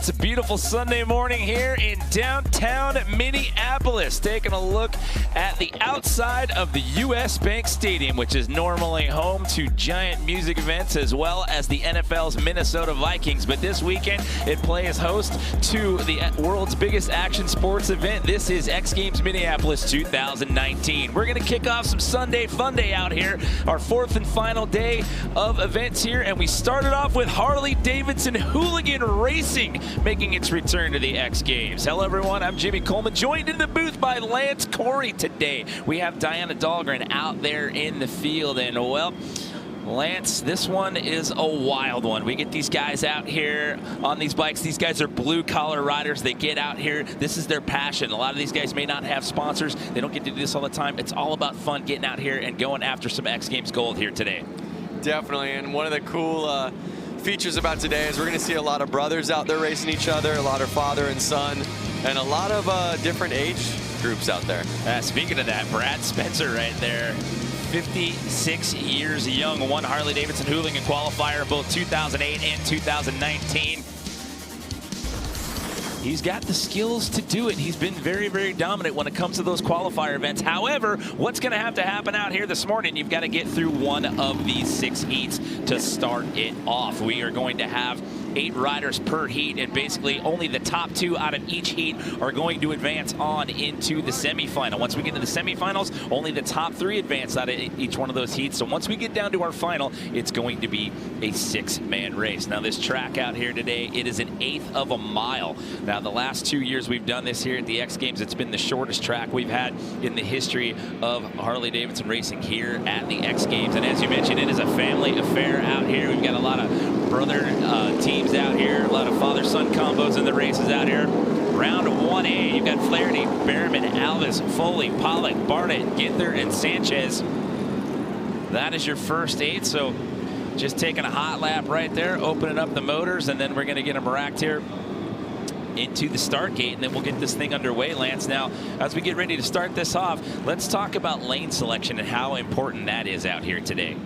It's a beautiful Sunday morning here in downtown Minneapolis. Taking a look at the outside of the U.S. Bank Stadium, which is normally home to giant music events as well as the NFL's Minnesota Vikings. But this weekend, it plays host to the world's biggest action sports event. This is X Games Minneapolis 2019. We're going to kick off some Sunday Fun Day out here, our fourth and final day of events here. And we started off with Harley-Davidson Hooligan Racing making its return to the X Games. Hello everyone, I'm Jimmy Coleman, joined in the booth by Lance Corey today. We have Diana Dahlgren out there in the field, and well, Lance, this one is a wild one. We get these guys out here on these bikes. These guys are blue-collar riders. They get out here. This is their passion. A lot of these guys may not have sponsors. They don't get to do this all the time. It's all about fun, getting out here and going after some X Games gold here today. Definitely, and one of the cool features about today is we're going to see a lot of brothers out there racing each other, a lot of father and son, and a lot of different age groups out there. Speaking of that, Brad Spencer right there, 56 years young, won Harley-Davidson Hooligan qualifier both 2008 and 2019. He's got the skills to do it. He's been very, very dominant when it comes to those qualifier events. However, what's going to have to happen out here this morning, you've got to get through one of these 6 heats to start it off. We are going to have 8 riders per heat, and basically only the top 2 out of each heat are going to advance on into the semifinal. Once we get to the semifinals, only the top 3 advance out of each one of those heats. So once we get down to our final, it's going to be a 6-man race. Now this track out here today, it is 1/8 of a mile. Now the last 2 years we've done this here at the X Games, it's been the shortest track we've had in the history of Harley-Davidson racing here at the X Games. And as you mentioned, it is a family affair out here. We've got a lot of brother teams out here, a lot of father-son combos in the races out here. Round 1A, you've got Flaherty, Behrman, Alvis, Foley, Pollock, Barnett, Ginther, and Sanchez. That is your first 8, so just taking a hot lap right there, opening up the motors, and then we're going to get them racked here into the start gate, and then we'll get this thing underway, Lance. Now, as we get ready to start this off, let's talk about lane selection and how important that is out here today.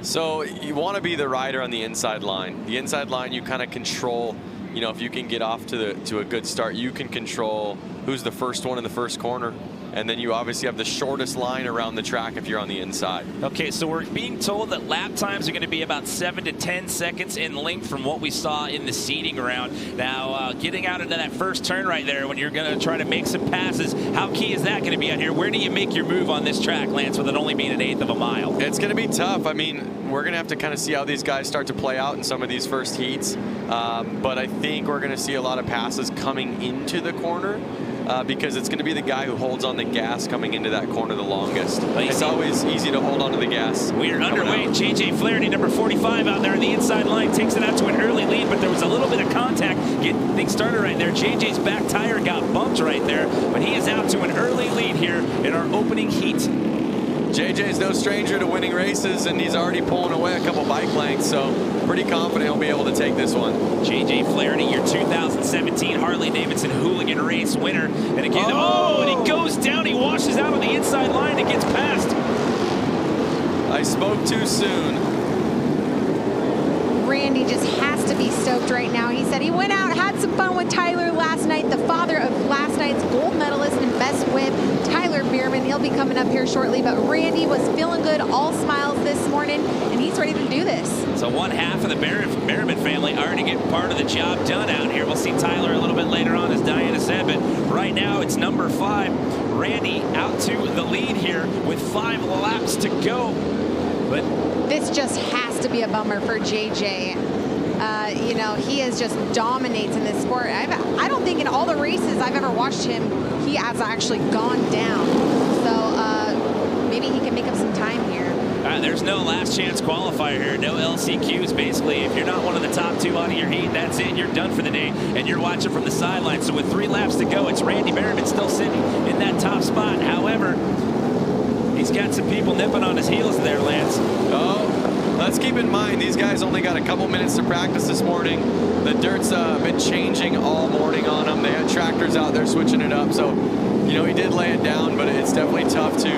So you want to be the rider on the inside line. The inside line, you kind of control, you know, if you can get off to a good start, you can control who's the first one in the first corner. And then you obviously have the shortest line around the track if you're on the inside. Okay, so we're being told that lap times are going to be about 7 to 10 seconds in length from what we saw in the seeding round. Now, getting out into that first turn right there when you're going to try to make some passes, how key is that going to be out here? Where do you make your move on this track, Lance, with it only being 1/8 of a mile? It's going to be tough. I mean, we're going to have to kind of see how these guys start to play out in some of these first heats. But I think we're going to see a lot of passes coming into the corner. Because it's going to be the guy who holds on the gas coming into that corner the longest. It's always easy to hold on to the gas. We're underway. J.J. Flaherty, number 45, out there on the inside line, takes it out to an early lead, but there was a little bit of contact. Getting things started right there. J.J.'s back tire got bumped right there, but he is out to an early lead here in our opening heat. JJ's no stranger to winning races, and he's already pulling away a couple bike lengths, so pretty confident he'll be able to take this one. J.J. Flaherty, your 2017 Harley-Davidson Hooligan race winner. And again, and he goes down, he washes out on the inside line and gets past. I spoke too soon. Randy just has to be stoked right now. He said he went out, had some fun with Tyler last night, the father of last night's gold medalist and best whip, Tyler Behrman. He'll be coming up here shortly, but Randy was feeling good, all smiles this morning, and he's ready to do this. So one half of the Behrman family already get part of the job done out here. We'll see Tyler a little bit later on, as Diana said, but right now it's number 5. Randy out to the lead here with 5 laps to go. But this just has to be a bummer for JJ. You know, he is just dominates in this sport. I don't think in all the races I've ever watched him, he has actually gone down. So maybe he can make up some time here. There's no last chance qualifier here, no LCQs basically. If you're not one of the top 2 out of your heat, that's it, you're done for the day, and you're watching from the sidelines. So with 3 laps to go, it's Randy Behrman still sitting in that top spot. However, he's got some people nipping on his heels there, Lance. Oh, let's keep in mind, these guys only got a couple minutes to practice this morning. The dirt's been changing all morning on them. They had tractors out there switching it up. So, you know, he did lay it down, but it's definitely tough to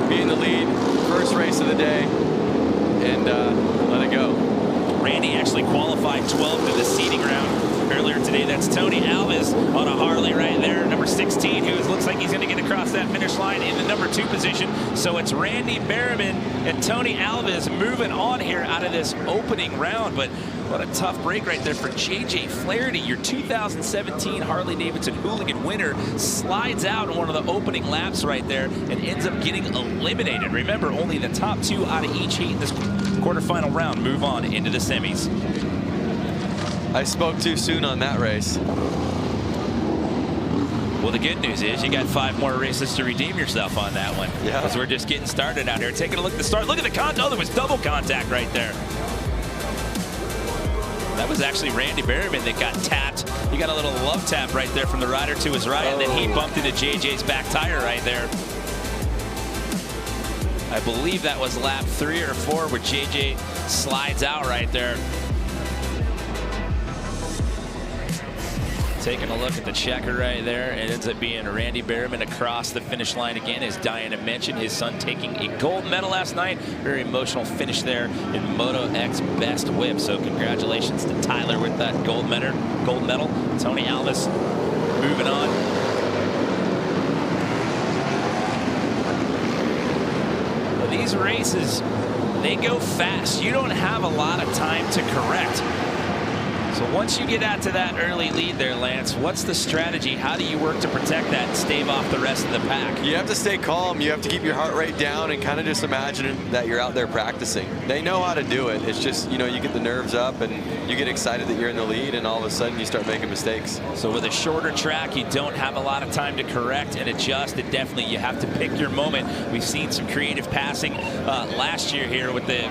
be in the lead. First race of the day, and let it go. Randy actually qualified 12th in the seeding round. earlier today. That's Tony Alves on a Harley right there, number 16, who looks like he's going to get across that finish line in the number 2 position. So it's Randy Berriman and Tony Alves moving on here out of this opening round. But what a tough break right there for J.J. Flaherty, your 2017 Harley-Davidson Hooligan winner, slides out in one of the opening laps right there and ends up getting eliminated. Remember, only the top 2 out of each heat in this quarterfinal round move on into the semis. I spoke too soon on that race. Well, the good news is you got 5 more races to redeem yourself on that one. Yeah. Because we're just getting started out here. Taking a look at the start. Look at the contact. Oh, there was double contact right there. That was actually Randy Berriman that got tapped. He got a little love tap right there from the rider to his right, and then he bumped into JJ's back tire right there. I believe that was lap 3 or 4 where JJ slides out right there. Taking a look at the checker right there, it ends up being Randy Berriman across the finish line again, as Diana mentioned, his son taking a gold medal last night. Very emotional finish there in Moto X Best Whip. So congratulations to Tyler with that gold medal. Tony Alves moving on. Well, these races, they go fast. You don't have a lot of time to correct. So once you get out to that early lead there, Lance, what's the strategy? How do you work to protect that and stave off the rest of the pack? You have to stay calm. You have to keep your heart rate down and kind of just imagine that you're out there practicing. They know how to do it. It's just, you know, you get the nerves up and you get excited that you're in the lead, and all of a sudden you start making mistakes. So with a shorter track, you don't have a lot of time to correct and adjust. And definitely you have to pick your moment. We've seen some creative passing last year here with the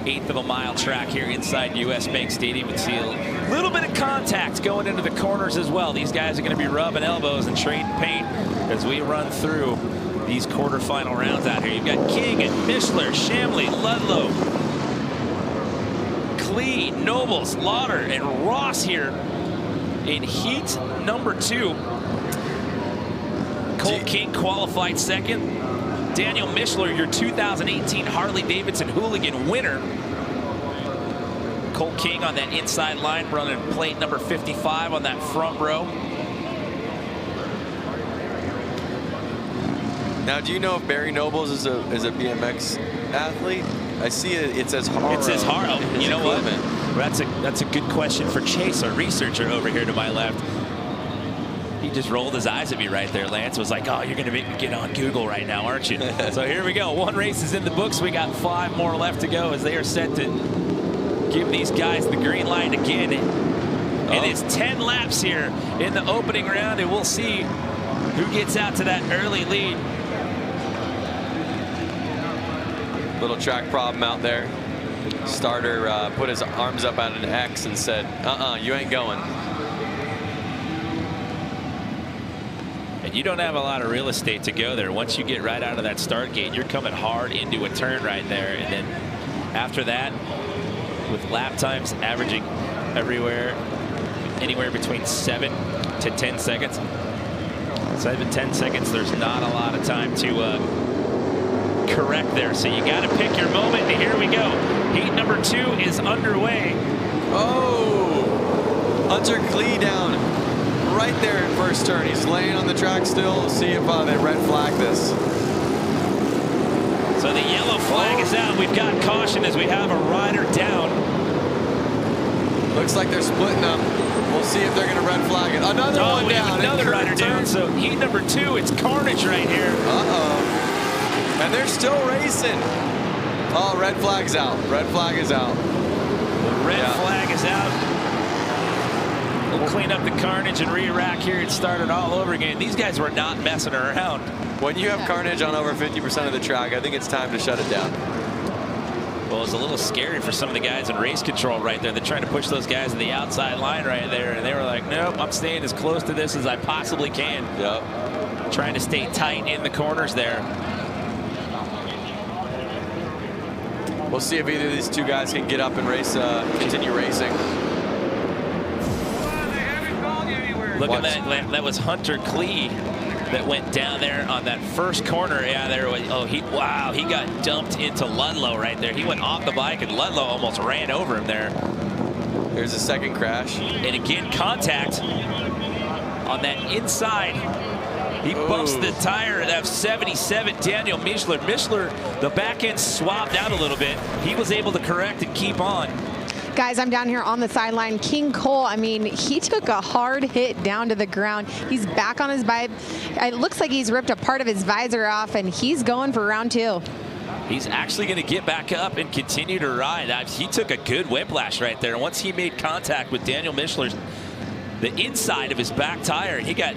1/8 of a mile track here inside US Bank Stadium. We see a little bit of contact going into the corners as well. These guys are going to be rubbing elbows and trading paint as we run through these quarterfinal rounds out here. You've got King and Mishler, Shamley, Ludlow, Klee, Nobles, Lauder, and Ross here in heat number 2. Cole King qualified second. Daniel Mishler, your 2018 Harley-Davidson Hooligan winner. Cole King on that inside line, running plate number 55 on that front row. Now, do you know if Barry Nobles is a BMX athlete? I see it says Haro. It says Haro. You know what? That's a good question for Chase, our researcher over here to my left. He just rolled his eyes at me right there, Lance. Was like, oh, you're going to make me get on Google right now, aren't you? So here we go. 1 race is in the books. We got 5 more left to go as they are set to give these guys the green light again. And it's 10 laps here in the opening round, and we'll see who gets out to that early lead. Little track problem out there. Starter put his arms up at an X and said, you ain't going. And you don't have a lot of real estate to go there. Once you get right out of that start gate, you're coming hard into a turn right there. And then after that, with lap times averaging anywhere between 7 to 10 seconds. 7 to 10 seconds, there's not a lot of time to correct there. So you got to pick your moment. And here we go. Heat number 2 is underway. Oh, Hunter Klee down right there in first turn. He's laying on the track still. We'll see if they red flag this. So the yellow flag is out. We've got caution as we have a rider down. Looks like they're splitting up. We'll see if they're going to red flag it. Another one down. Another rider down. So heat number 2, it's carnage right here. And they're still racing. Oh, red flag's out. Red flag is out. The red flag is out. We'll clean up the carnage and re-rack here and start it all over again. These guys were not messing around. When you have carnage on over 50% of the track, I think it's time to shut it down. Well, it's a little scary for some of the guys in race control right there. They're trying to push those guys to the outside line right there, and they were like, nope, I'm staying as close to this as I possibly can. Yep. Trying to stay tight in the corners there. We'll see if either of these 2 guys can get up and race, continue racing. Look at that. That was Hunter Klee that went down there on that first corner. Yeah, there was. Oh, he got dumped into Ludlow right there. He went off the bike and Ludlow almost ran over him there. There's a second crash. And again, contact on that inside. He bumps the tire of 77, Daniel Mischler. Mischler, the back end swapped out a little bit. He was able to correct and keep on. Guys, I'm down here on the sideline. King Cole, I mean, he took a hard hit down to the ground. He's back on his bike. It looks like he's ripped a part of his visor off, and he's going for round 2. He's actually going to get back up and continue to ride. He took a good whiplash right there. Once he made contact with Daniel Mischler's, the inside of his back tire, he got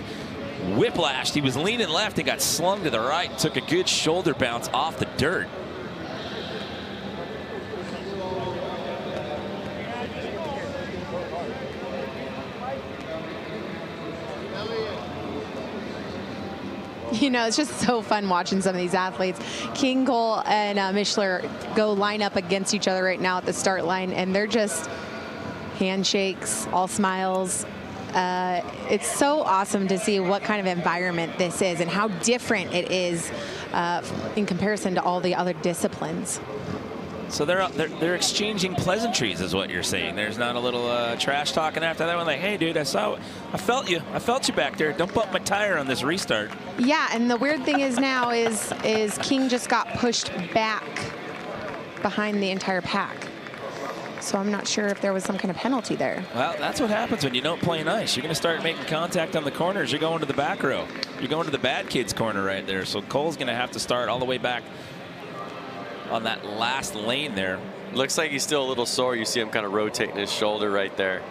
whiplashed. He was leaning left and got slung to the right. Took a good shoulder bounce off the dirt. You know, it's just so fun watching some of these athletes. King Cole and Mischler go line up against each other right now at the start line, and they're just handshakes, all smiles. It's so awesome to see what kind of environment this is and how different it is in comparison to all the other disciplines. So they're exchanging pleasantries, is what you're saying. There's not a little trash talking after that one. Like, hey, dude, I felt you back there. Don't bump my tire on this restart. Yeah, and the weird thing is now is King just got pushed back behind the entire pack. So I'm not sure if there was some kind of penalty there. Well, that's what happens when you don't play nice. You're going to start making contact on the corners. You're going to the back row. You're going to the bad kids corner right there. So Cole's going to have to start all the way back on that last lane there. Looks like he's still a little sore. You see him kind of rotating his shoulder right there.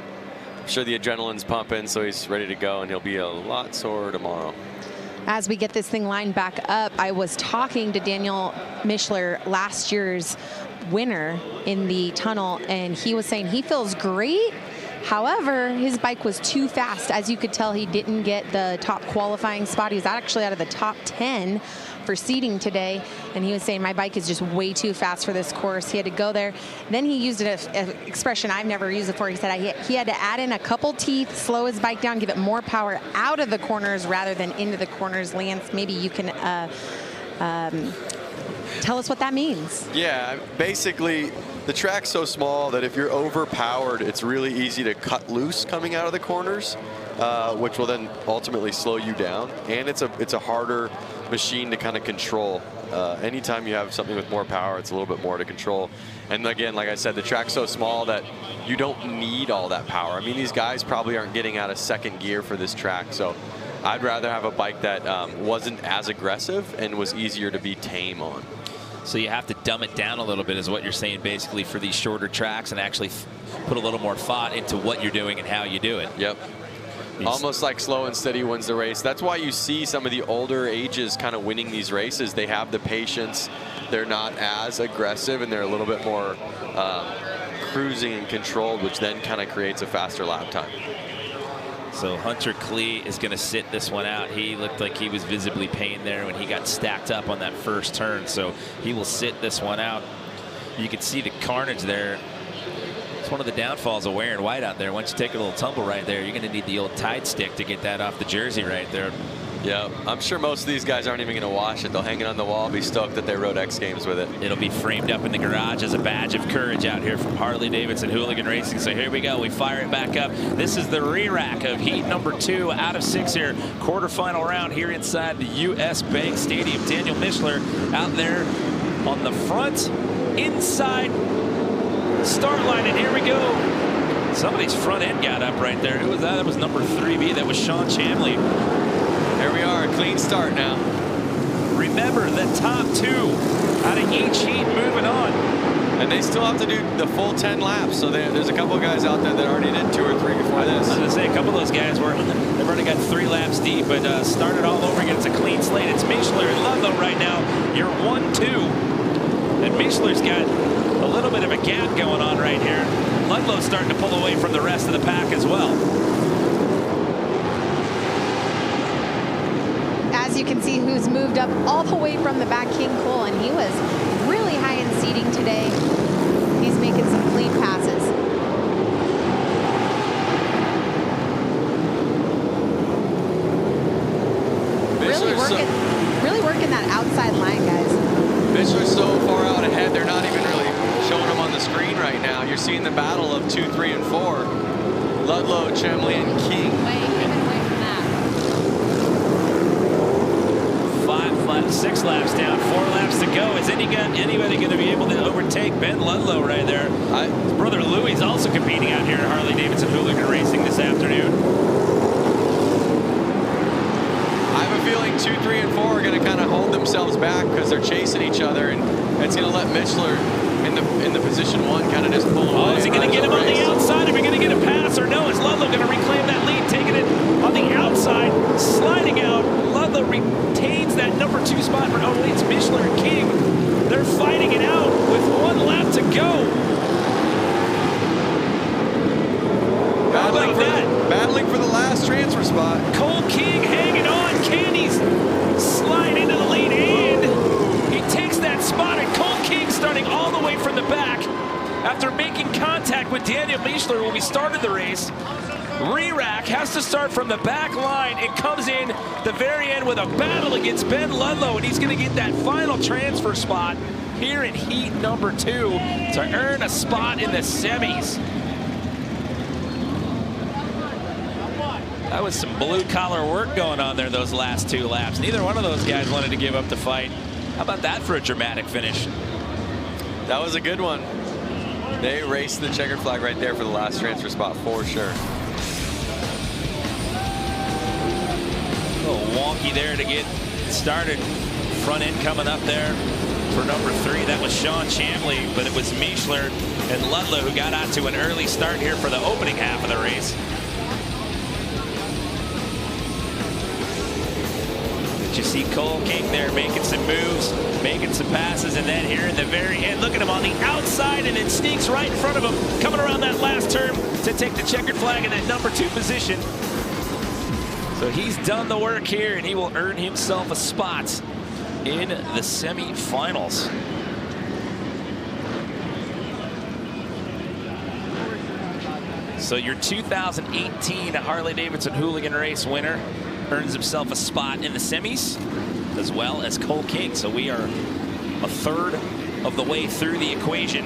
I'm sure the adrenaline's pumping, so he's ready to go, and he'll be a lot sore tomorrow. As we get this thing lined back up, I was talking to Daniel Mischler, last year's winner in the tunnel, and he was saying he feels great. However, his bike was too fast. As you could tell, he didn't get the top qualifying spot. He was actually out of the top 10 for seeding today, and he was saying my bike is just way too fast for this course. He had to go there. Then he used an expression I've never used before. He said he had to add in a couple teeth, slow his bike down, give it more power out of the corners rather than into the corners. Lance, maybe you can tell us what that means. Yeah, basically the track's so small that if you're overpowered, it's really easy to cut loose coming out of the corners, which will then ultimately slow you down. And it's a harder machine to kind of control. Anytime you have something with more power, it's a little bit more to control. And again, like I said, the track's so small that you don't need all that power. I mean, these guys probably aren't getting out of second gear for this track, so I'd rather have a bike that wasn't as aggressive and was easier to be tame on. So you have to dumb it down a little bit, is what you're saying, basically, for these shorter tracks, and actually put a little more thought into what you're doing and how you do it. Yep. Almost like slow and steady wins the race. That's why you see some of the older ages kind of winning these races. They have the patience. They're not as aggressive, and they're a little bit more cruising and controlled, which then kind of creates a faster lap time. So Hunter Klee is going to sit this one out. He looked like he was visibly pained there when he got stacked up on that first turn. So he will sit this one out. You can see the carnage there. It's one of the downfalls of wearing white out there. Once you take a little tumble right there, you're going to need the old Tide stick to get that off the jersey right there. Yeah, I'm sure most of these guys aren't even going to wash it. They'll hang it on the wall, be stoked that they rode X Games with it. It'll be framed up in the garage as a badge of courage out here from Harley-Davidson Hooligan Racing. So here we go. We fire it back up. This is the re-rack of heat number 2 out of 6 here. Quarterfinal round here inside the U.S. Bank Stadium. Daniel Mischler out there on the front, inside start line. And here we go. Somebody's front end got up right there. Who was that? That was number 3B. That was Sean Chamley. There we are, a clean start now. Remember, the top 2 out of each heat moving on. And they still have to do the full 10 laps. So there's a couple of guys out there that already did 2 or 3 before this. I was going to say, a couple of those guys they've already got 3 laps deep, but started all over again. It's a clean slate. It's Mischler and Ludlow right now. You're 1-2. And Mischler's got a little bit of a gap going on right here. Ludlow's starting to pull away from the rest of the pack as well. As you can see, who's moved up all the way from the back, King Cole, and he was really high in seating today. He's making some clean passes. Really working that outside line, guys. Mischler's so far out ahead, they're not even really showing him on the screen right now. You're seeing the battle of 2, 3, and 4. Ludlow, Chemley, and King. Six laps down, 4 laps to go. Is anybody going to be able to overtake Ben Ludlow right there? His brother Louis is also competing out here at Harley-Davidson Hooligan Racing this afternoon. I have a feeling 2, 3, and 4 are going to kind of hold themselves back because they're chasing each other, and it's going to let Michler in the position 1 kind of just pull away. Oh, is he going to get him on the outside? Are we going to get a pass or no? Is Ludlow going to reclaim that lead, taking it on the outside, sliding out? Ludlow retains that number 2 spot. Oh, it's Michler and King. They're fighting it out with 1 lap to go. Battling for the last transfer spot. Cole King hanging on. Candy's slide into the lead, and he takes that spot, and Cole King starting all the way from the back after making contact with Daniel Michler when we started the race. Re-rack has to start from the back line and comes in the very end with a battle against Ben Ludlow, and he's going to get that final transfer spot here in heat number 2 to earn a spot in the semis. That was some blue-collar work going on there those last 2 laps. Neither one of those guys wanted to give up the fight. How about that for a dramatic finish? That was a good one. They raced the checkered flag right there for the last transfer spot for sure. A little wonky there to get started. Front end coming up there for number 3. That was Sean Chamley, but it was Michler and Ludlow who got out to an early start here for the opening half of the race. You see Cole King there making some moves, making some passes, and then here in the very end, look at him on the outside, and it sneaks right in front of him, coming around that last turn to take the checkered flag in that number 2 position. So he's done the work here, and he will earn himself a spot in the semifinals. So your 2018 Harley-Davidson Hooligan race winner earns himself a spot in the semis, as well as Cole King. So we are a third of the way through the equation.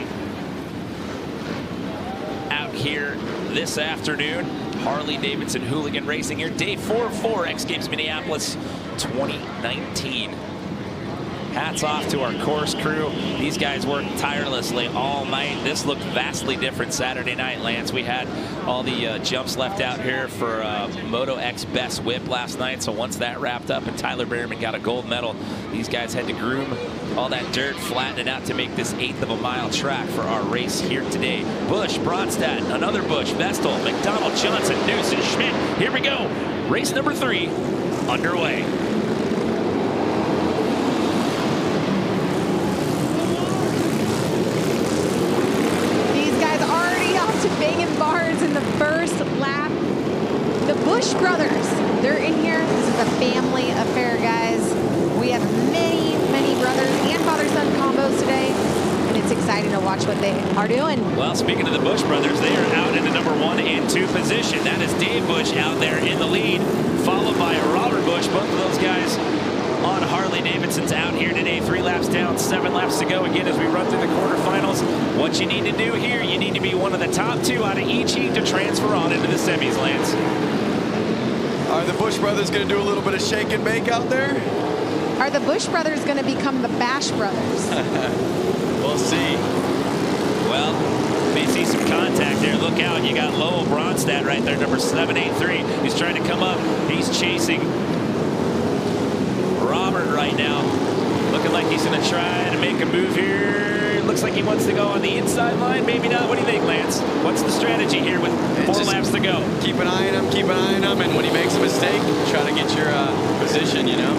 Out here this afternoon, Harley-Davidson Hooligan Racing here, day 4 of 4, X Games Minneapolis 2019. Hats off to our course crew. These guys worked tirelessly all night. This looked vastly different Saturday night, Lance. We had all the jumps left out here for Moto X Best Whip last night. So once that wrapped up and Tyler Berryman got a gold medal, these guys had to groom all that dirt, flatten it out to make this 1/8 of a mile track for our race here today. Busch, Bronstadt, another Busch, Vestal, McDonald, Johnson, Newson, Schmidt. Here we go. Race number 3 underway. Banging bars in the first lap. The Busch brothers, they're in here. This is a family affair, guys. We have many, many brothers and father-son combos today, and it's exciting to watch what they are doing. Well, speaking of the Busch brothers, they are out in the number 1 and 2 position. That is Dave Busch out there in the lead, followed by Robert Busch. Both of those guys on Harley-Davidson's out here today. 3 laps down, 7 laps to go. Again, as we run through the quarterfinals, what you need to do here, you need to be one of the top 2 out of each heat to transfer on into the semis, Lance. Are the Busch brothers going to do a little bit of shake and bake out there? Are the Busch brothers going to become the Bash brothers? We'll see. Well, may see some contact there. Look out. You got Lowell Bronstadt right there, number 783. He's trying to come up. He's chasing Robert right now. Looking like he's going to try to make a move here. Looks like he wants to go on the inside line. Maybe not. What do you think, Lance? What's the strategy here with 4 laps to go? Keep an eye on him, keep an eye on him, and when he makes a mistake, try to get your position, you know?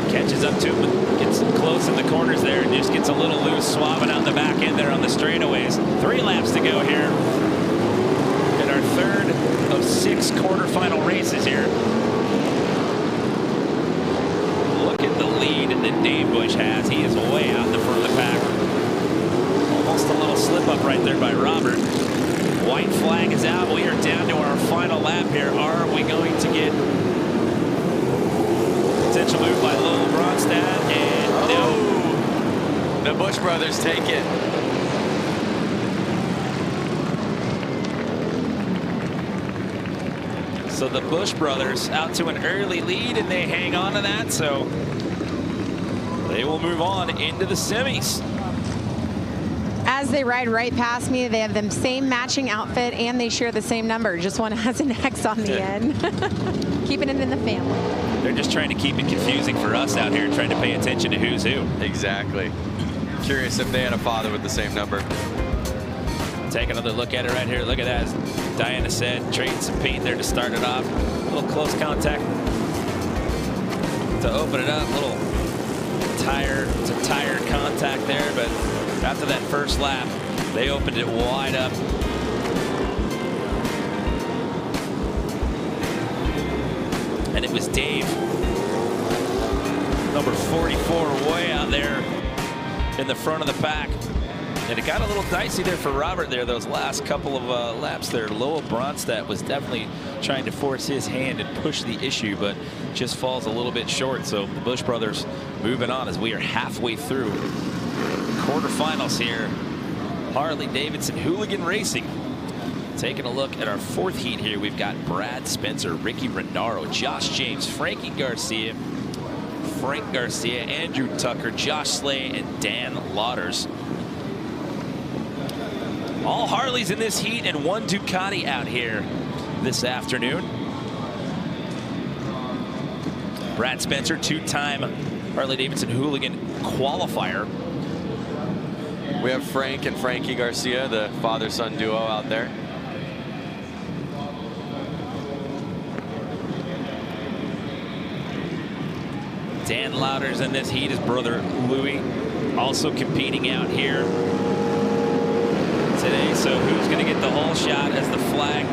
Catches up to him, gets close in the corners there, and just gets a little loose, swabbing out the back end there on the straightaways. 3 laps to go here in our 3rd of 6 quarterfinal races here. Look at the lead that Dave Busch has. He is way out in the front of the pack. Almost a little slip up right there by Robert. White flag is out. We are down to our final lap here. Are we going to get potential move by Lowell Bronstadt? And no. The Busch brothers take it. So the Bush brothers out to an early lead, and they hang on to that. So they will move on into the semis. As they ride right past me, they have the same matching outfit, and they share the same number. Just one has an X on the end. Keeping it in the family. They're just trying to keep it confusing for us out here, trying to pay attention to who's who. Exactly. Curious if they had a father with the same number. Take another look at it right here. Look at that. As Diana said, trading some paint there to start it off. A little close contact to open it up. A little tire contact there, but after that first lap, they opened it wide up. And it was Dave, number 44, way out there in the front of the pack. And it got a little dicey there for Robert there, those last couple of laps there. Lowell Bronstadt was definitely trying to force his hand and push the issue, but just falls a little bit short. So the Bush brothers moving on as we are halfway through quarterfinals here. Harley-Davidson Hooligan Racing. Taking a look at our fourth heat here, we've got Brad Spencer, Ricky Renaro, Josh James, Frank Garcia, Andrew Tucker, Josh Slay, and Dan Lauders. All Harleys in this heat and one Ducati out here this afternoon. Brad Spencer, two-time Harley-Davidson Hooligan qualifier. We have Frank and Frankie Garcia, the father-son duo out there. Dan Lauders in this heat, his brother Louis, also competing out here today. So who's going to get the whole shot as the flag?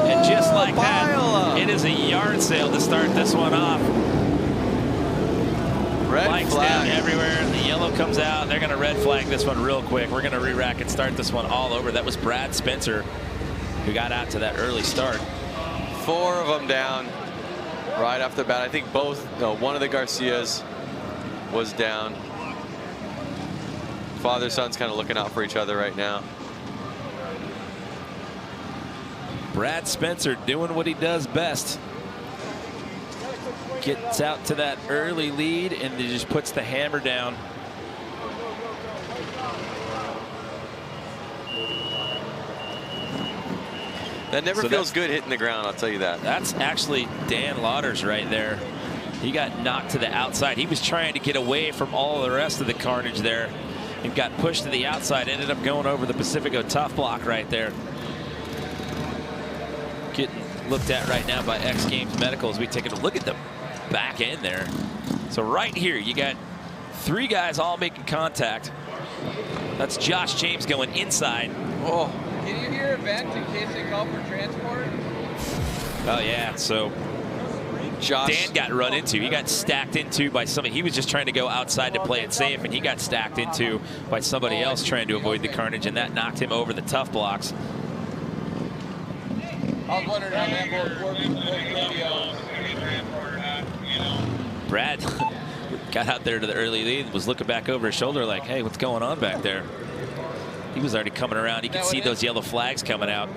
And just like that, it is a yard sale to start this one off. Red flag down everywhere. The yellow comes out. They're going to red flag this one real quick. We're going to re-rack and start this one all over. That was Brad Spencer who got out to that early start. 4 of them down right off the bat. I think both, no, one of the Garcias was down. Father-son's kind of looking out for each other right now. Brad Spencer doing what he does best. Gets out to that early lead and he just puts the hammer down. That never feels good hitting the ground, I'll tell you that. That's actually Dan Lauders right there. He got knocked to the outside. He was trying to get away from all the rest of the carnage there and got pushed to the outside. Ended up going over the Pacifico tough block right there. Getting looked at right now by X Games Medical as we take a look at the back end there. So right here, you got 3 guys all making contact. That's Josh James going inside. Oh. Can you hear a vent in case they call for transport? Oh, yeah. So Dan got run into. He got stacked into by somebody. He was just trying to go outside to play it safe, and he got stacked into by somebody else trying to avoid the carnage, and that knocked him over the tough blocks. I was wondering how that worked video. Brad got out there to the early lead, was looking back over his shoulder like, hey, what's going on back there? He was already coming around. You can see those yellow flags coming out.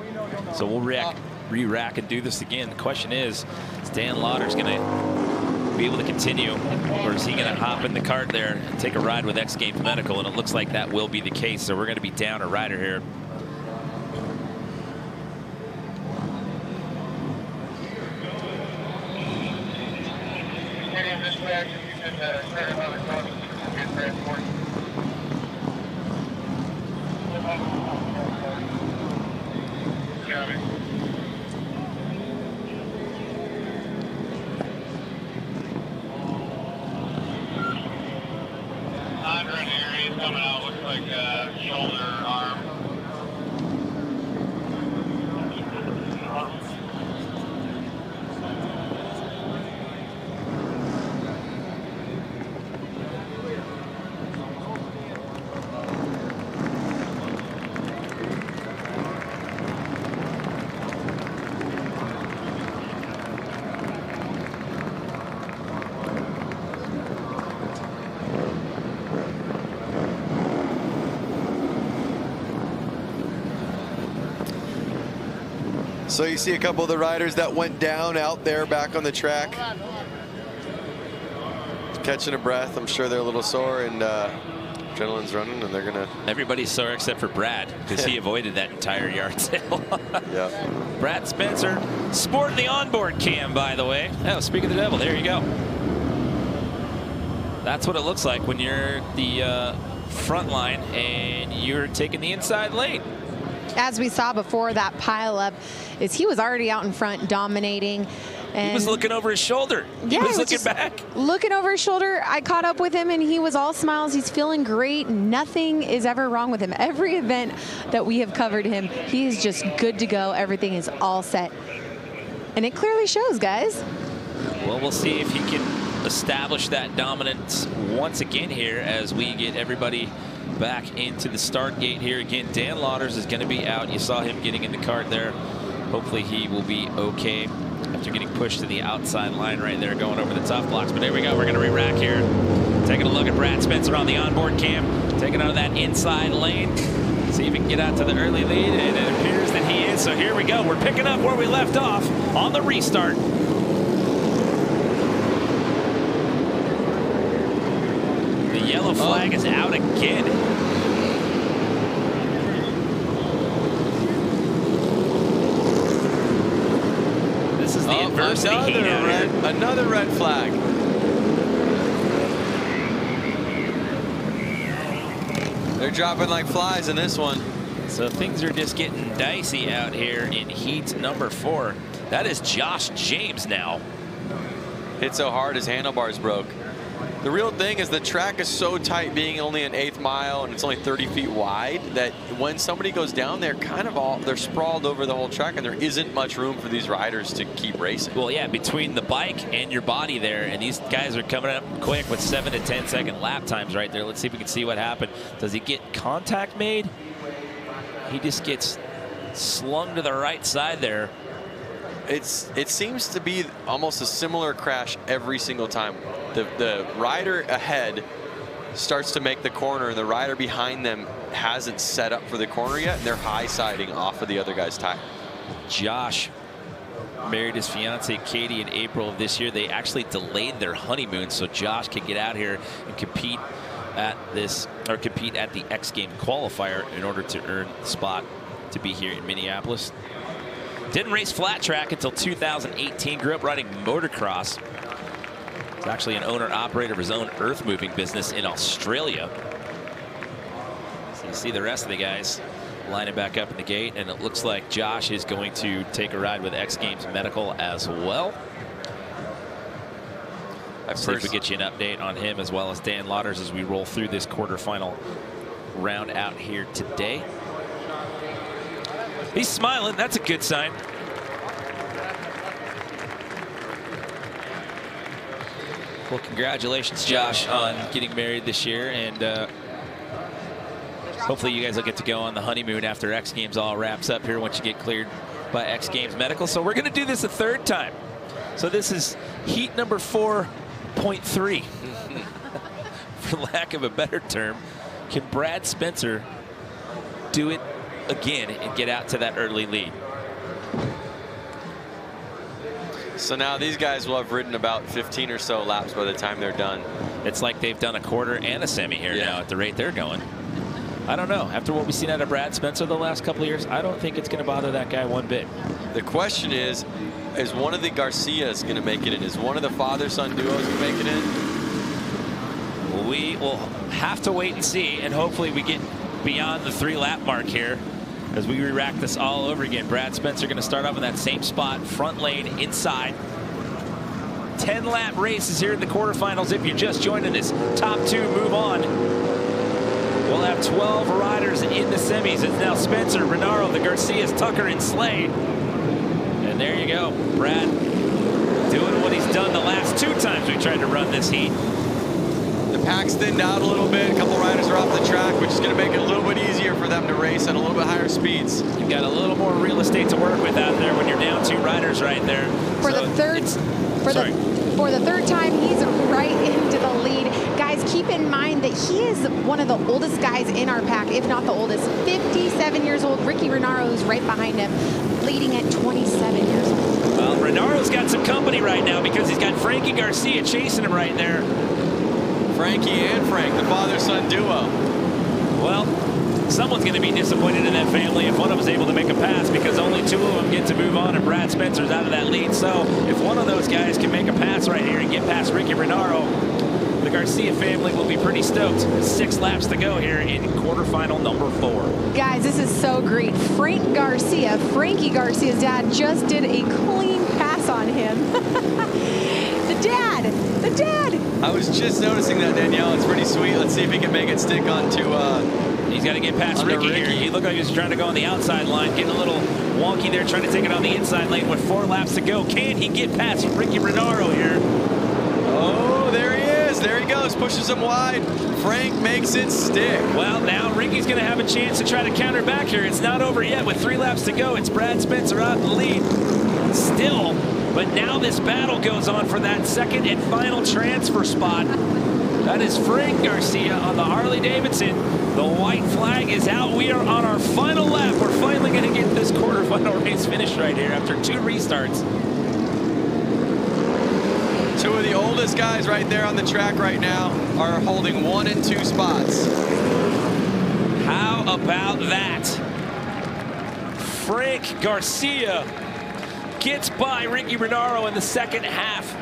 So we'll re-rack and do this again. The question is Dan Lauders going to be able to continue, or is he going to hop in the cart there and take a ride with X Games Medical? And it looks like that will be the case. So we're going to be down a rider here. So you see a couple of the riders that went down out there back on the track. Catching a breath. I'm sure they're a little sore, and adrenaline's running, and they're gonna. Everybody's sore except for Brad, because he avoided that entire yard sale. Yeah. Brad Spencer sporting the onboard cam, by the way. Oh, speak of the devil, there you go. That's what it looks like when you're the front line and you're taking the inside lane. As we saw before that pileup, is he was already out in front dominating. And he was looking over his shoulder. Yeah, he was looking back. Looking over his shoulder. I caught up with him, and he was all smiles. He's feeling great. Nothing is ever wrong with him. Every event that we have covered him, he is just good to go. Everything is all set. And it clearly shows, guys. Well, we'll see if he can establish that dominance once again here as we get everybody back into the start gate here. Again, Dan Lauders is going to be out. You saw him getting in the cart there. Hopefully he will be okay after getting pushed to the outside line right there, going over the tough blocks. But there we go. We're going to re-rack here. Taking a look at Brad Spencer on the onboard cam. Taking out of that inside lane. See if he can get out to the early lead. And it appears that he is. So here we go. We're picking up where we left off on the restart. The yellow flag is out again. This is the adversity heat out here. Another red flag. They're dropping like flies in this one. So things are just getting dicey out here in heat number 4. That is Josh James now. Hit so hard his handlebars broke. The real thing is the track is so tight, being only an 1/8 mile and it's only 30 feet wide, that when somebody goes down there, they're sprawled over the whole track, and there isn't much room for these riders to keep racing. Well, yeah, between the bike and your body there, and these guys are coming up quick with 7 to 10 second lap times right there. Let's see if we can see what happened. Does he get contact made? He just gets slung to the right side there. It seems to be almost a similar crash every single time. The rider ahead starts to make the corner, and the rider behind them hasn't set up for the corner yet, and they're high-siding off of the other guy's tire. Josh married his fiancee Katie in April of this year. They actually delayed their honeymoon so Josh could get out here and compete at the X Games qualifier in order to earn the spot to be here in Minneapolis. Didn't race flat track until 2018. Grew up riding motocross. He's actually an owner-operator of his own earth-moving business in Australia. So you see the rest of the guys lining back up in the gate, and it looks like Josh is going to take a ride with X Games Medical as well. See if we get you an update on him as well as Dan Lauders as we roll through this quarterfinal round out here today. He's smiling. That's a good sign. Well, congratulations, Josh, on getting married this year, and hopefully you guys will get to go on the honeymoon after X Games all wraps up here once you get cleared by X Games Medical. So we're going to do this a third time. So this is heat number 4.3, for lack of a better term. Can Brad Spencer do it again and get out to that early lead? So now these guys will have ridden about 15 or so laps by the time they're done. It's like they've done a quarter and a semi here now at the rate they're going. I don't know. After what we've seen out of Brad Spencer the last couple of years, I don't think it's going to bother that guy one bit. The question is one of the Garcias going to make it in? Is one of the father-son duos going to make it in? We will have to wait and see, and hopefully we get beyond the 3-lap mark here as we re-rack this all over again. Brad Spencer going to start off in that same spot, front lane inside. 10-lap races here in the quarterfinals. If you're just joining us, top 2 move on. We'll have 12 riders in the semis. It's now Spencer, Renaro, the Garcias, Tucker, and Slade. And there you go. Brad doing what he's done the last 2 times we tried to run this heat. The pack's thinned out a little bit. A couple riders are off the track, which is going to make it a little bit easier for them to race at a little bit higher speeds. You've got a little more real estate to work with out there when you're down 2 riders right there. For the third time, he's right into the lead. Guys, keep in mind that he is one of the oldest guys in our pack, if not the oldest. 57 years old. Ricky Renaro is right behind him, leading at 27 years old. Well, Renaro's got some company right now because he's got Frankie Garcia chasing him right there. Frankie and Frank, the father-son duo. Well, someone's going to be disappointed in that family if one of them is able to make a pass, because only 2 of them get to move on and Brad Spencer's out of that lead. So if one of those guys can make a pass right here and get past Ricky Renaro, the Garcia family will be pretty stoked. 6 laps to go here in quarterfinal number 4. Guys, this is so great. Frank Garcia, Frankie Garcia's dad, just did a clean pass on him. The dad. I was just noticing that, Danielle. It's pretty sweet. Let's see if he can make it stick onto. He's got to get past Ricky here. He looked like he was trying to go on the outside line, getting a little wonky there, trying to take it on the inside lane with 4 laps to go. Can he get past Ricky Renaro here? Oh, there he is. There he goes. Pushes him wide. Frank makes it stick. Well, now Ricky's going to have a chance to try to counter back here. It's not over yet with 3 laps to go. It's Brad Spencer out in the lead still. But now this battle goes on for that second and final transfer spot. That is Frank Garcia on the Harley-Davidson. The white flag is out. We are on our final lap. We're finally going to get this quarterfinal race finished right here after 2 restarts. 2 of the oldest guys right there on the track right now are holding 1 and 2 spots. How about that? Frank Garcia gets by Ricky Renaro in the second half.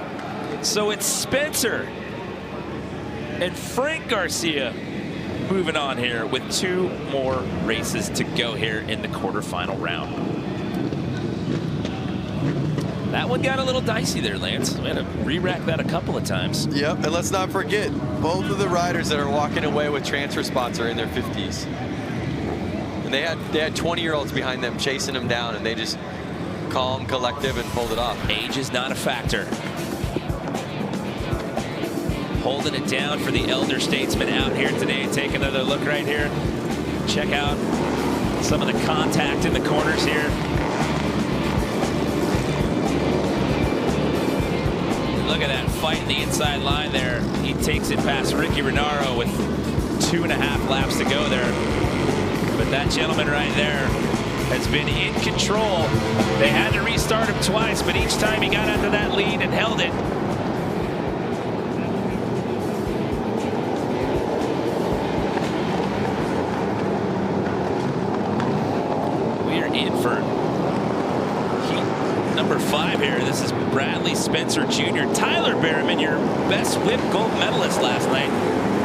So it's Spencer and Frank Garcia moving on here with 2 more races to go here in the quarterfinal round. That one got a little dicey there, Lance. We had to re-rack that a couple of times. Yep, and let's not forget, both of the riders that are walking away with transfer spots are in their 50s. And they had 20-year-olds behind them chasing them down, and they just calm, collective, and pulled it off. Age is not a factor. Holding it down for the elder statesman out here today. Take another look right here. Check out some of the contact in the corners here. Look at that fight in the inside line there. He takes it past Ricky Renaro with 2.5 laps to go there. But that gentleman right there has been in control. They had to restart him twice, but each time he got out to that lead and held it. We are in for heat number 5 here. This is Bradley Spencer Jr. Tyler Berriman, your best whip gold medalist last night.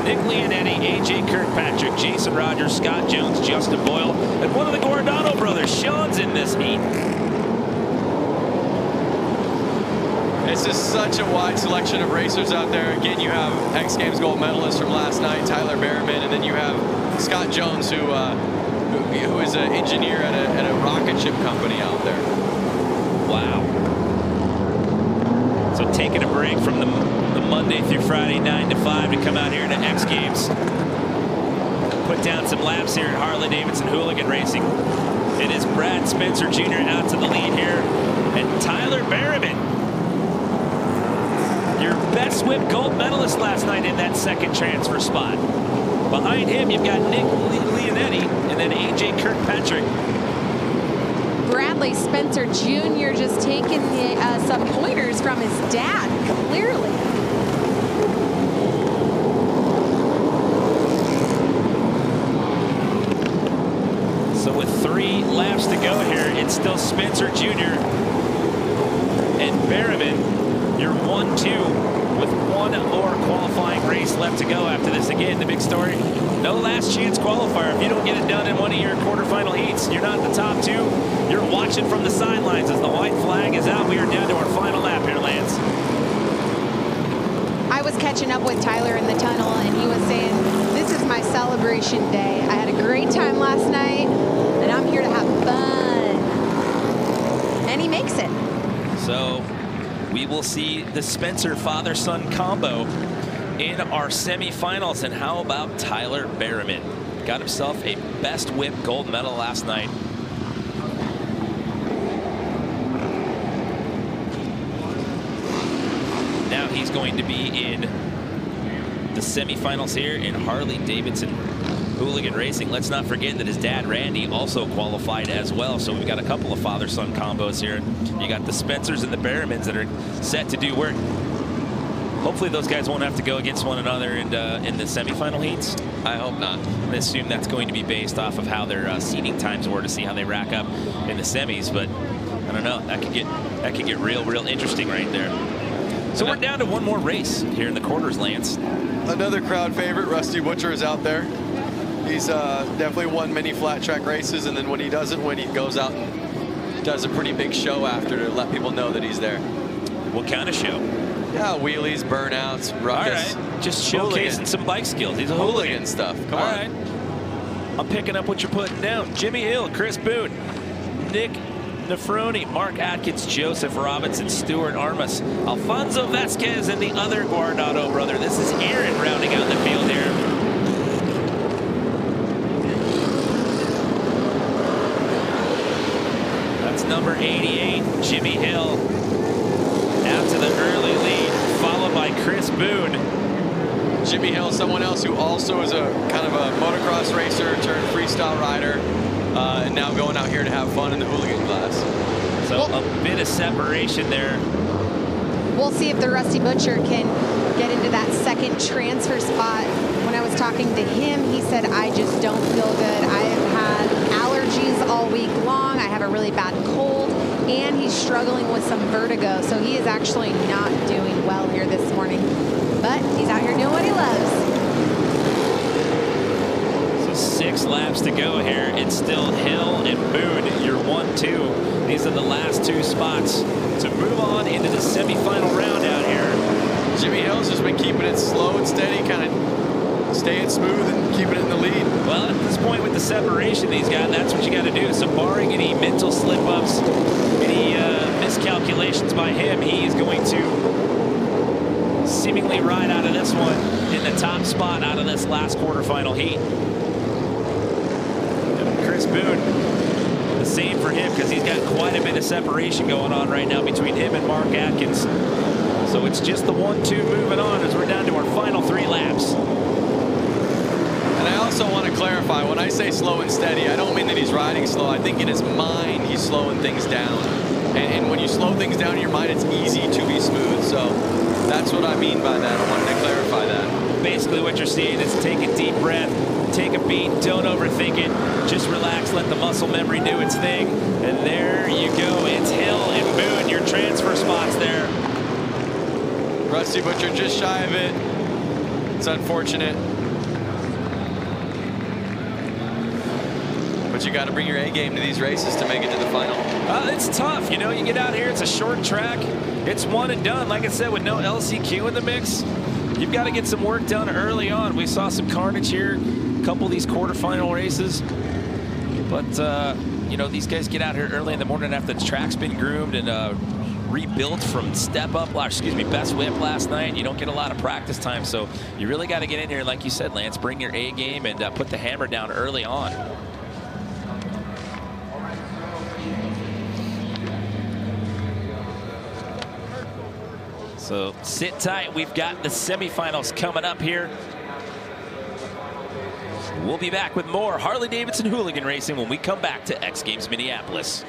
Nick Leonetti, AJ Kirkpatrick, Jason Rogers, Scott Jones, Justin Boyle, and one of the Guardano brothers, Sean's in this heat. It's just such a wide selection of racers out there. Again, you have X Games gold medalist from last night, Tyler Berriman, and then you have Scott Jones, who is an engineer at a rocket ship company out there. Wow. So taking a break from the Monday through Friday 9 to 5 to come out here to X Games. Put down some laps here at Harley-Davidson Hooligan Racing. It is Brad Spencer Jr. out to the lead here, and Tyler Berriman, your best whip gold medalist last night in that second transfer spot. Behind him, you've got Nick Leonetti and then AJ Kirkpatrick. Bradley Spencer Jr. just taking some pointers from his dad, clearly. So with 3 laps to go here, it's still Spencer Jr. and Berriman, your 1-2 with 1 more qualifying race left to go after this. Again, the big story, no last chance qualifier. If you don't get it done in one of your quarterfinal heats, you're not in the top 2. You're watching from the sidelines as the white flag is out. We are down to our final lap here, Lance. I was catching up with Tyler in the tunnel, and he was saying, this is my celebration day. I had a great time last night, and I'm here to have fun. And he makes it. So we will see the Spencer father-son combo in our semifinals. And how about Tyler Berriman? Got himself a best whip gold medal last night. Now he's going to be in the semifinals here in Harley-Davidson Hooligan Racing. Let's not forget that his dad, Randy, also qualified as well. So we've got a couple of father-son combos here. You got the Spencers and the Berrimans that are set to do work. Hopefully those guys won't have to go against one another in the semifinal heats. I hope not. I assume that's going to be based off of how their seeding times were to see how they rack up in the semis. But I don't know. That could get real interesting right there. So we're down to one more race here in the quarters, Lance. Another crowd favorite, Rusty Butcher, is out there. He's definitely won many flat track races, and then when he doesn't win, he goes out and does a pretty big show after to let people know that he's there. What kind of show? Yeah, wheelies, burnouts, ruckus. All right, just showcasing some bike skills. He's a hooligan stuff. Come on. All right. I'm picking up what you're putting down. Jimmy Hill, Chris Boone, Nick Nefroni, Mark Atkins, Joseph Robinson, Stuart Armas, Alfonso Vasquez, and the other Guardado brother. This is Aaron rounding out the field here. That's number 88, Jimmy Hill, out to the early lead, followed by Chris Boone. Jimmy Hill, someone else who also is a kind of a motocross racer turned freestyle rider, and now going out here to have fun in the hooligan class. So a bit of separation there. We'll see if the Rusty Butcher can get into that second transfer spot. When I was talking to him, he said, I just don't feel good. I have had allergies all week long. I have a really bad cold, and he's struggling with some vertigo. So he is actually not doing well here this morning. But he's out here doing what he loves. So 6 laps to go here. It's still Hill and Boone, your 1-2. These are the last 2 spots to move on into the semifinal round out here. Jimmy Hill's just been keeping it slow and steady, kind of staying smooth and keeping it in the lead. Well, at this point with the separation he's got, that's what you got to do. So barring any mental slip-ups, any miscalculations by him, he is going to seemingly ride out of this one in the top spot out of this last quarterfinal heat. And Chris Boone, the same for him, because he's got quite a bit of separation going on right now between him and Mark Atkins. So it's just the 1-2 moving on as we're down to our final 3 laps. And I also want to clarify, when I say slow and steady, I don't mean that he's riding slow. I think in his mind, he's slowing things down. And when you slow things down in your mind, it's easy to be smooth. So that's what I mean by that. I wanted to clarify that. Basically what you're seeing is take a deep breath, take a beat, don't overthink it, just relax, let the muscle memory do its thing, and there you go. It's Hill and Boone, your transfer spots there. Rusty Butcher just shy of it. It's unfortunate. But you got to bring your A game to these races to make it to the final. It's tough, you know, you get out here, it's a short track, it's one and done. Like I said, with no LCQ in the mix, you've got to get some work done early on. We saw some carnage here, a couple of these quarterfinal races. But, you know, these guys get out here early in the morning after the track's been groomed and rebuilt from best whip last night. You don't get a lot of practice time, so you really got to get in here, like you said, Lance, bring your A game and put the hammer down early on. So sit tight. We've got the semifinals coming up here. We'll be back with more Harley-Davidson Hooligan Racing when we come back to X Games Minneapolis.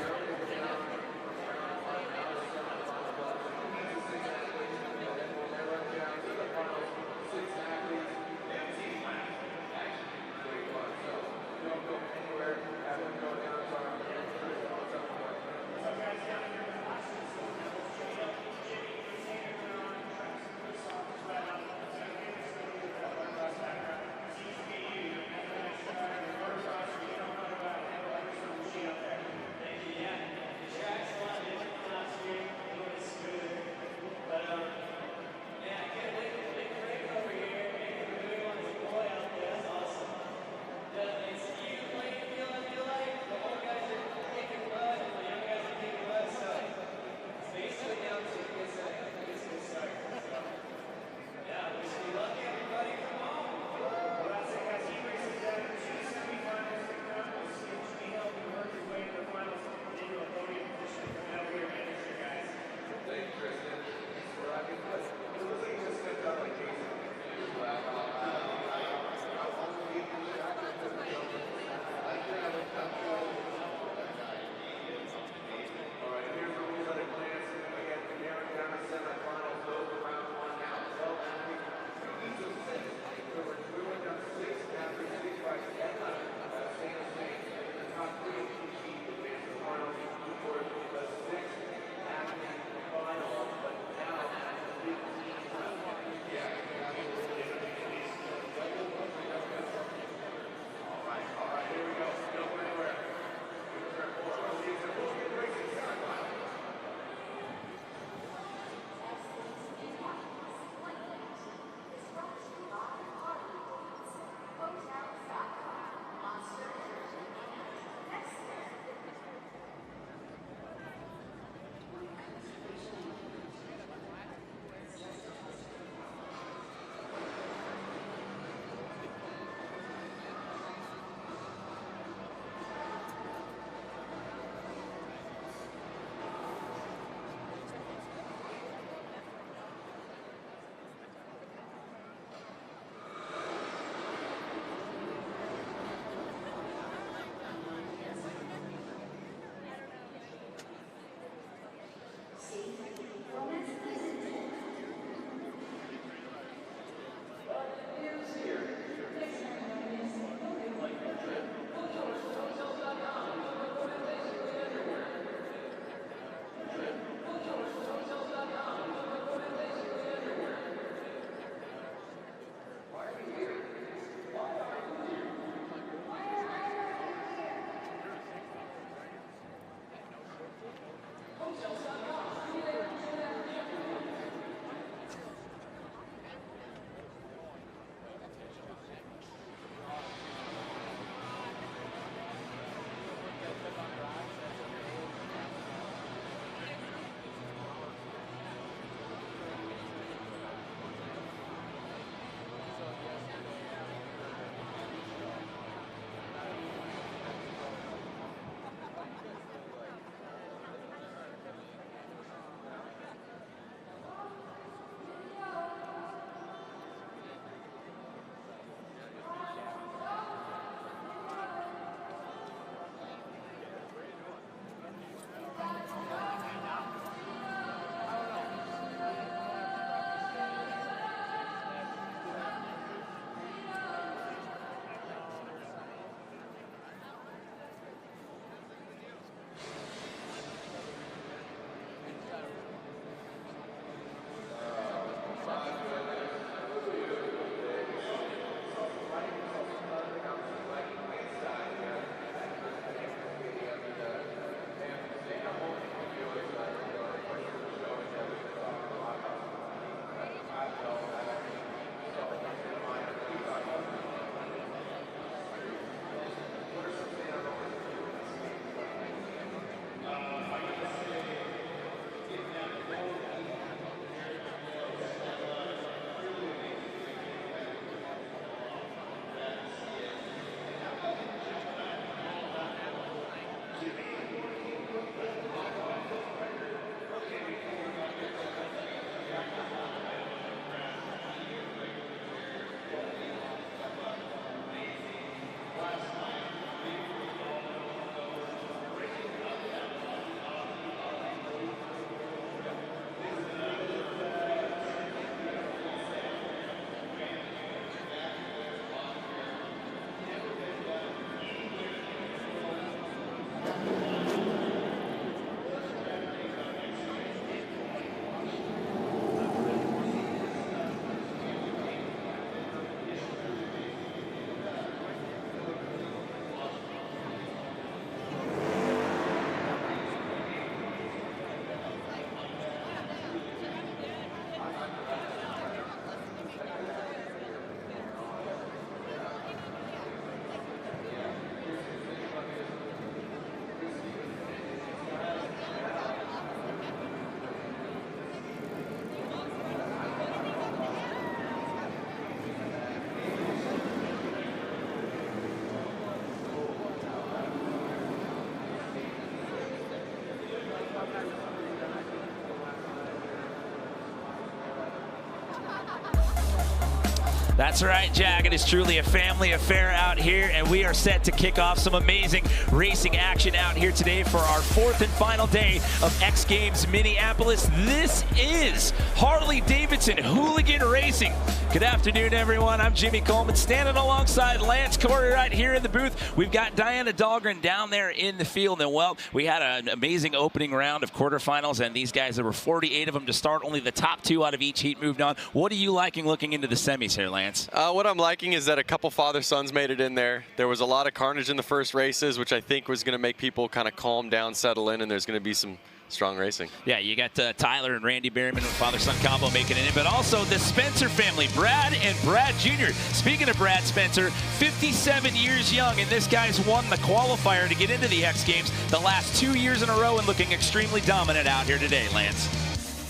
That's right, Jack. It is truly a family affair out here, and we are set to kick off some amazing racing action out here today for our 4th and final day of X Games Minneapolis. This is Harley-Davidson Hooligan Racing. Good afternoon, everyone. I'm Jimmy Coleman, standing alongside Lance Corey right here in the booth. We've got Diana Dahlgren down there in the field, and well, we had an amazing opening round of quarterfinals, and these guys, there were 48 of them to start. Only the top 2 out of each heat moved on. What are you liking looking into the semis here, Lance? What I'm liking is that a couple father-sons made it in there. There was a lot of carnage in the first races, which I think was going to make people kind of calm down, settle in, and there's going to be some strong racing. Yeah, you got Tyler and Randy Berryman with father-son combo making it in, but also the Spencer family, Brad and Brad Jr. Speaking of Brad Spencer, 57 years young, and this guy's won the qualifier to get into the X Games the last 2 years in a row and looking extremely dominant out here today, Lance.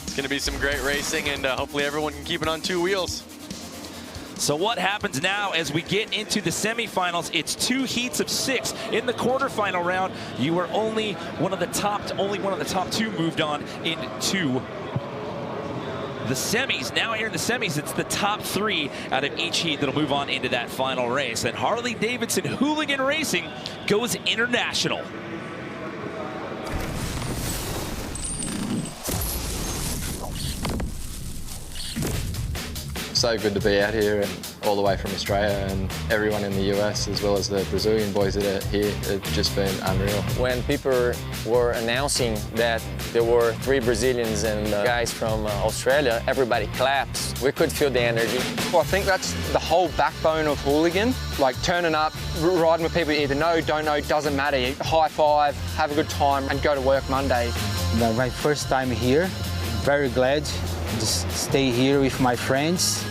It's going to be some great racing, and hopefully everyone can keep it on 2 wheels. So what happens now as we get into the semifinals? It's 2 heats of 6. In the quarterfinal round, you were only one of the top 2 moved on into the semis. Now here in the semis, it's the top 3 out of each heat that'll move on into that final race. And Harley-Davidson Hooligan Racing goes international. So good to be out here and all the way from Australia, and everyone in the US as well as the Brazilian boys that are here have just been unreal. When people were announcing that there were 3 Brazilians and guys from Australia, everybody claps. We could feel the energy. Well, I think that's the whole backbone of Hooligan. Like turning up, riding with people you either know, don't know, doesn't matter. You high five, have a good time and go to work Monday. My first time here, very glad to stay here with my friends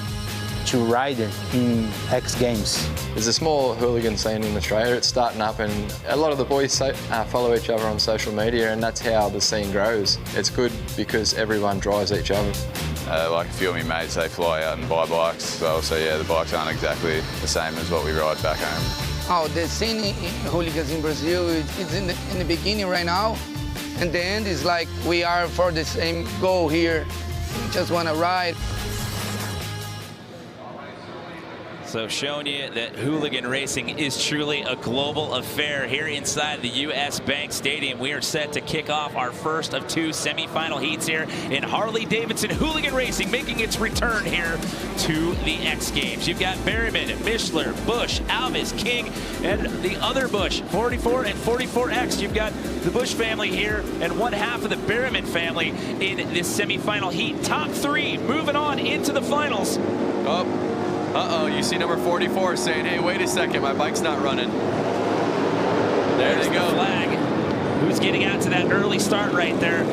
to ride in X Games. There's a small hooligan scene in Australia. It's starting up, and a lot of the boys follow each other on social media, and that's how the scene grows. It's good because everyone drives each other. Like a few of my mates, they fly out and buy bikes as well, so yeah, the bikes aren't exactly the same as what we ride back home. Oh, the scene in hooligans in Brazil is in the beginning right now, and the end is like we are for the same goal here. We just want to ride. So showing you that hooligan racing is truly a global affair here inside the US Bank Stadium. We are set to kick off our first of 2 semifinal heats here in Harley-Davidson Hooligan Racing, making its return here to the X Games. You've got Berryman, Mishler, Busch, Alves, King, and the other Busch, 44 and 44X. You've got the Busch family here and one half of the Berryman family in this semifinal heat. Top 3 moving on into the finals. Uh-oh, you see number 44 saying, hey, wait a second, my bike's not running. There they go. The flag. Who's getting out to that early start right there?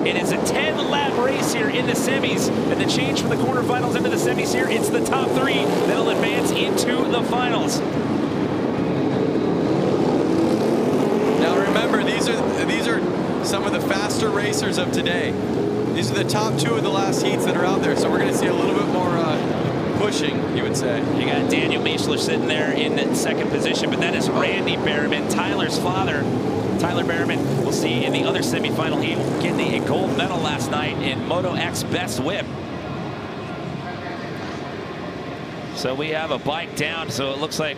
It is a 10-lap race here in the semis, and the change from the quarterfinals into the semis here, it's the top 3 that'll advance into the finals. Now remember, these are some of the faster racers of today. These are the top 2 of the last heats that are out there, so we're going to see a little bit more pushing, you would say. You got Daniel Mishler sitting there in 2nd position, but that is Randy Berryman, Tyler's father. Tyler Berryman, we'll see in the other semifinal heat, getting a gold medal last night in Moto X Best Whip. So we have a bike down, so it looks like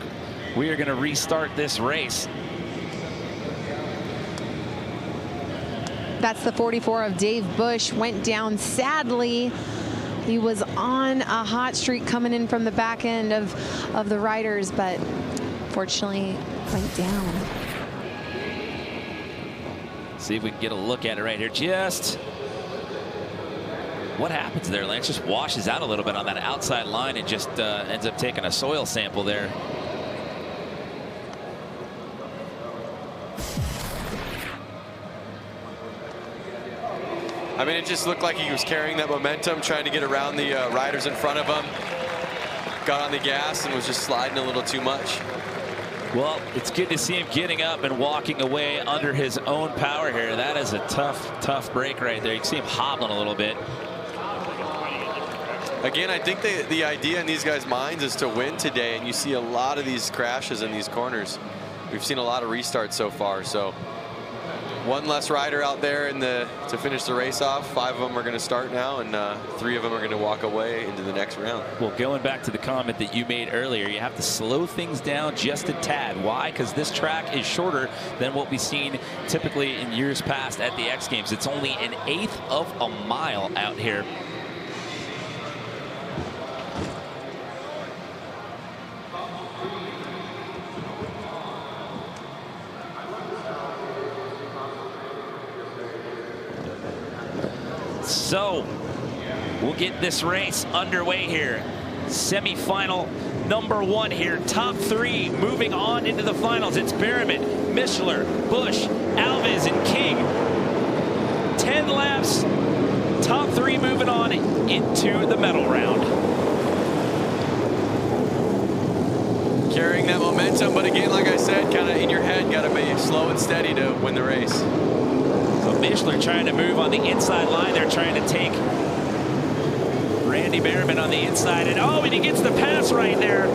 we are going to restart this race. That's the 44 of Dave Busch, went down sadly. He was on a hot streak coming in from the back end of the riders, but fortunately went down. See if we can get a look at it right here. Just what happens there, Lance? Just washes out a little bit on that outside line and just ends up taking a soil sample there. I mean, it just looked like he was carrying that momentum, trying to get around the riders in front of him. Got on the gas and was just sliding a little too much. Well, it's good to see him getting up and walking away under his own power here. That is a tough break right there. You can see him hobbling a little bit. Again, I think the idea in these guys' minds is to win today, and you see a lot of these crashes in these corners. We've seen a lot of restarts so far, so one less rider out there to finish the race off. 5 of them are going to start now, and 3 of them are going to walk away into the next round. Well, going back to the comment that you made earlier, you have to slow things down just a tad. Why? Because this track is shorter than what we've seen typically in years past at the X Games. It's only 1/8 of a mile out here. So we'll get this race underway here. Semi-final number 1 here. Top 3 moving on into the finals. It's Berriman, Mishler, Busch, Alves, and King. 10 laps. Top 3 moving on into the medal round. Carrying that momentum, but again, like I said, kind of in your head, got to be slow and steady to win the race. So Mishler trying to move on the inside line. They're trying to take Randy Berriman on the inside. And he gets the pass right there.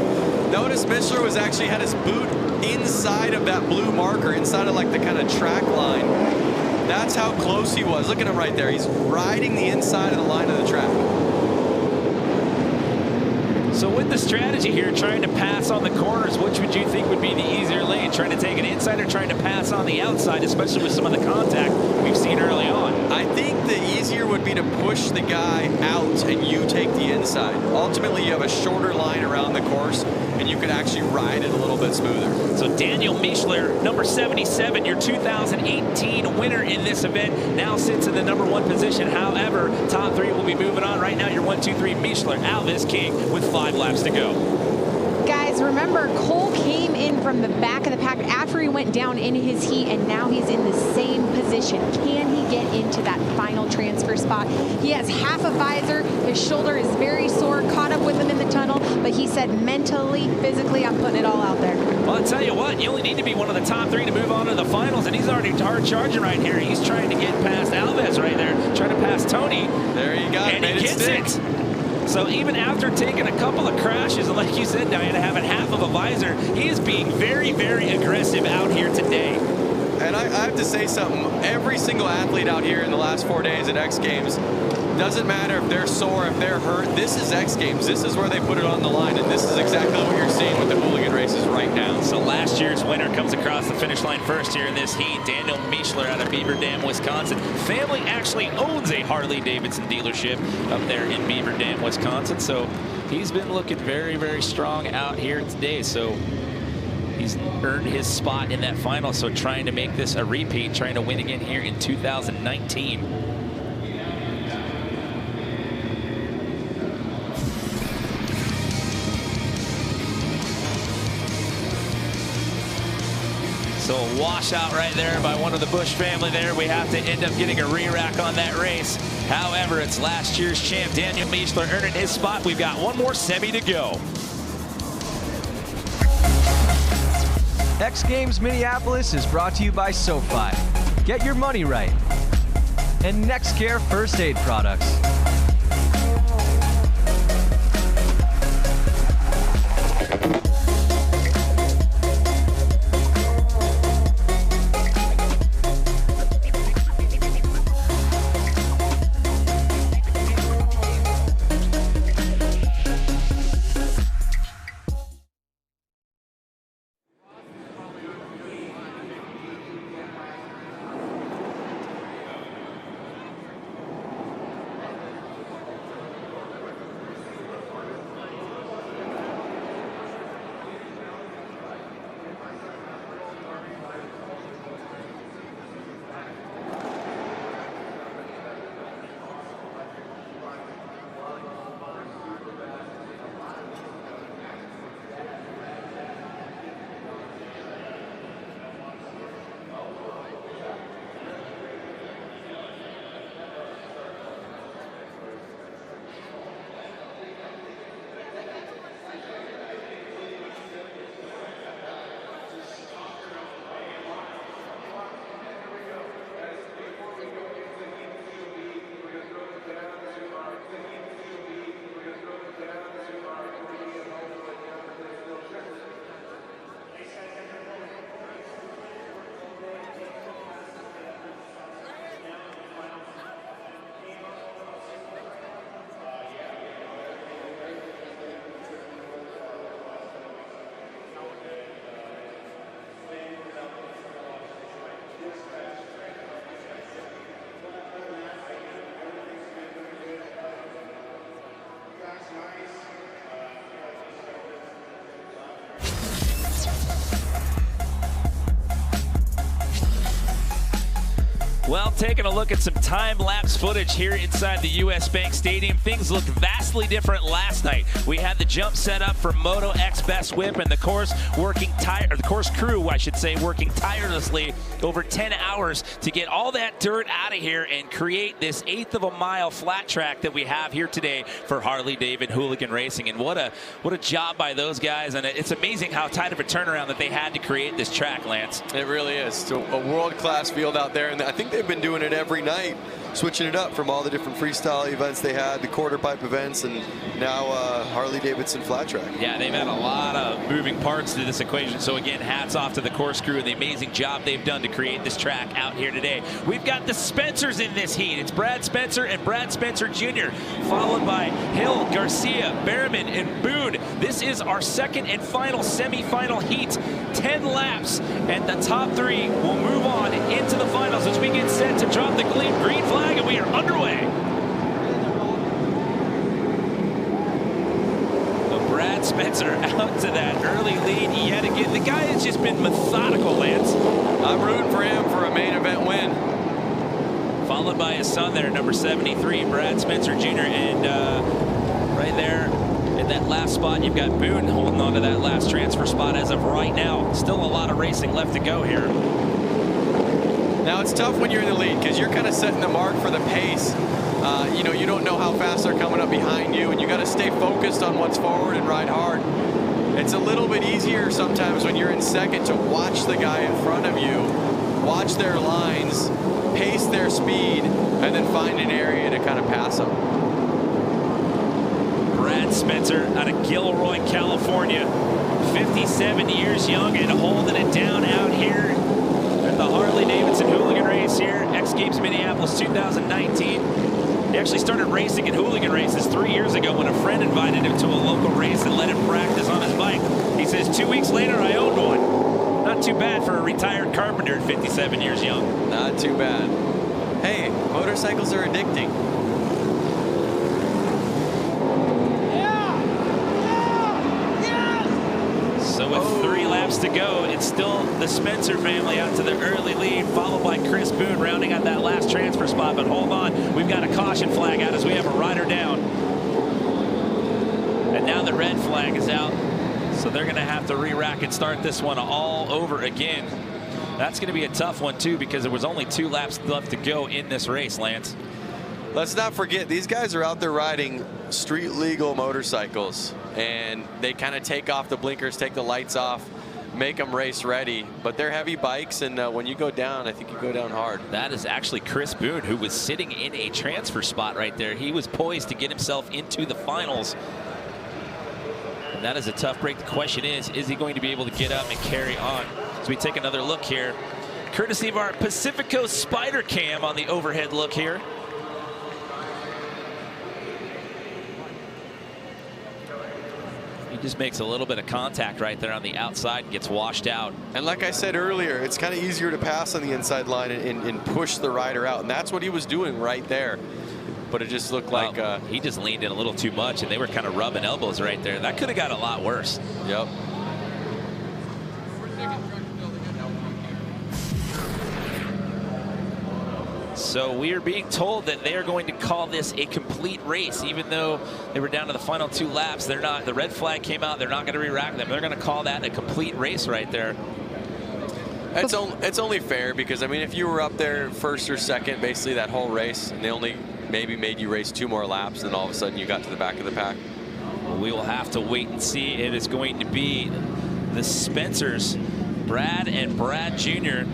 Notice Mishler was actually had his boot inside of that blue marker, inside of like the kind of track line. That's how close he was. Look at him right there. He's riding the inside of the line of the track. So with the strategy here, trying to pass on the corners, which would you think would be the easier lane? Trying to take it inside or trying to pass on the outside, especially with some of the contact we've seen early on? I think the easier would be to push the guy out and you take the inside. Ultimately, you have a shorter line around the course and you can actually ride it a little bit smoother. So Daniel Mishler, number 77, your 2018 winner in this event, now sits in the number 1 position. However, top 3 will be moving on. Right now, you're 1, 2, 3, Mishler, Alves, King with 5 laps to go. Guys, remember, Cole came in from the back of the pack after he went down in his heat, and now he's in the same position. Can he get into that final transfer spot? He has half a visor. His shoulder is very sore, caught up with him in the tunnel, but he said mentally, physically, I'm putting it all out there. Well, I'll tell you what, you only need to be one of the top 3 to move on to the finals, and he's already hard charging right here. He's trying to get past Alves right there, trying to pass Tony. There you go. And he gets it. So even after taking a couple of crashes, and like you said, Diana, having half of a visor, he is being very, very aggressive out here today. And I have to say something. Every single athlete out here in the last 4 days at X Games, doesn't matter if they're sore, if they're hurt, this is X Games. This is where they put it on the line, and this is exactly what you're seeing with the Hooligan races right now. So last year's winner comes across the finish line first here in this heat. Daniel Mishler out of Beaver Dam, Wisconsin. Family actually owns a Harley-Davidson dealership up there in Beaver Dam, Wisconsin. So he's been looking very, very strong out here today. So he's earned his spot in that final. So trying to make this a repeat, trying to win again here in 2019. So a washout right there by one of the Busch family there. We have to end up getting a re-rack on that race. However, it's last year's champ, Daniel Mishler, earning his spot. We've got one more semi to go. X Games Minneapolis is brought to you by SoFi. Get your money right. And NextCare First Aid Products. Well, taking a look at some time-lapse footage here inside the U.S. Bank Stadium, things looked vastly different last night. We had the jump set up for Moto X Best Whip, and the course crew, I should say, working tirelessly over 10 hours to get all that dirt out of here and create this 1/8 of a mile flat track that we have here today for Harley-Davidson Hooligan Racing. And what a job by those guys, and it's amazing how tight of a turnaround that they had to create this track, Lance. It really is. So a world-class field out there, and I think they've been doing it every night, switching it up from all the different freestyle events they had, the quarter pipe events, and now Harley-Davidson flat track. Yeah, they've had a lot of moving parts to this equation. So again, hats off to the course crew and the amazing job they've done to create this track out here today. We've got the Spencers in this heat. It's Brad Spencer and Brad Spencer Jr., followed by Hill, Garcia, Behrman, and Boone. This is our second and final semifinal heat. 10 laps, and the top 3 will move on into the finals as we get set to drop the green flag, and we are underway. But Brad Spencer out to that early lead yet again. The guy has just been methodical, Lance. I'm rooting for him for a main event win. Followed by his son there, number 73, Brad Spencer Jr. And right there in that last spot, you've got Boone holding on to that last transfer spot as of right now. Still a lot of racing left to go here. Now, it's tough when you're in the lead because you're kind of setting the mark for the pace. You know, you don't know how fast they're coming up behind you, and you got to stay focused on what's forward and ride hard. It's a little bit easier sometimes when you're in second to watch the guy in front of you, watch their lines, pace their speed, and then find an area to kind of pass them. Brad Spencer out of Gilroy, California, 57 years young and holding it down out here at the Harley-Davidson Hooligan race here, X Games Minneapolis 2019. He actually started racing in hooligan races 3 years ago when a friend invited him to a local race and let him practice on his bike. He says, 2 weeks later, I owned one. Not too bad for a retired carpenter at 57 years young. Not too bad. Hey, motorcycles are addicting. So with 3 laps to go, it's still the Spencer family out to the early lead, followed by Chris Boone rounding out that last transfer spot. But hold on, we've got a caution flag out as we have a rider down. And now the red flag is out. So they're going to have to re-rack and start this one all over again. That's going to be a tough one, too, because there was only 2 laps left to go in this race, Lance. Let's not forget, these guys are out there riding street legal motorcycles, and they kind of take off the blinkers, take the lights off, make them race ready. But they're heavy bikes, and when you go down, I think you go down hard. That is actually Chris Boone, who was sitting in a transfer spot right there. He was poised to get himself into the finals. And that is a tough break. The question is he going to be able to get up and carry on? As we take another look here, courtesy of our Pacifico Spider Cam on the overhead look here. He just makes a little bit of contact right there on the outside and gets washed out. And like I said earlier, it's kind of easier to pass on the inside line and push the rider out. And that's what he was doing right there. But it just looked like he just leaned in a little too much, and they were kind of rubbing elbows right there. That could have got a lot worse. Yep. So we are being told that they are going to call this a complete race, even though they were down to the final 2 laps. They're not. The red flag came out. They're not going to re-rack them. They're going to call that a complete race right there. It's only fair because, I mean, if you were up there first or second basically that whole race, and they only maybe made you race 2 more laps, and all of a sudden you got to the back of the pack. Well, we will have to wait and see. It is going to be the Spencers, Brad and Brad Jr.,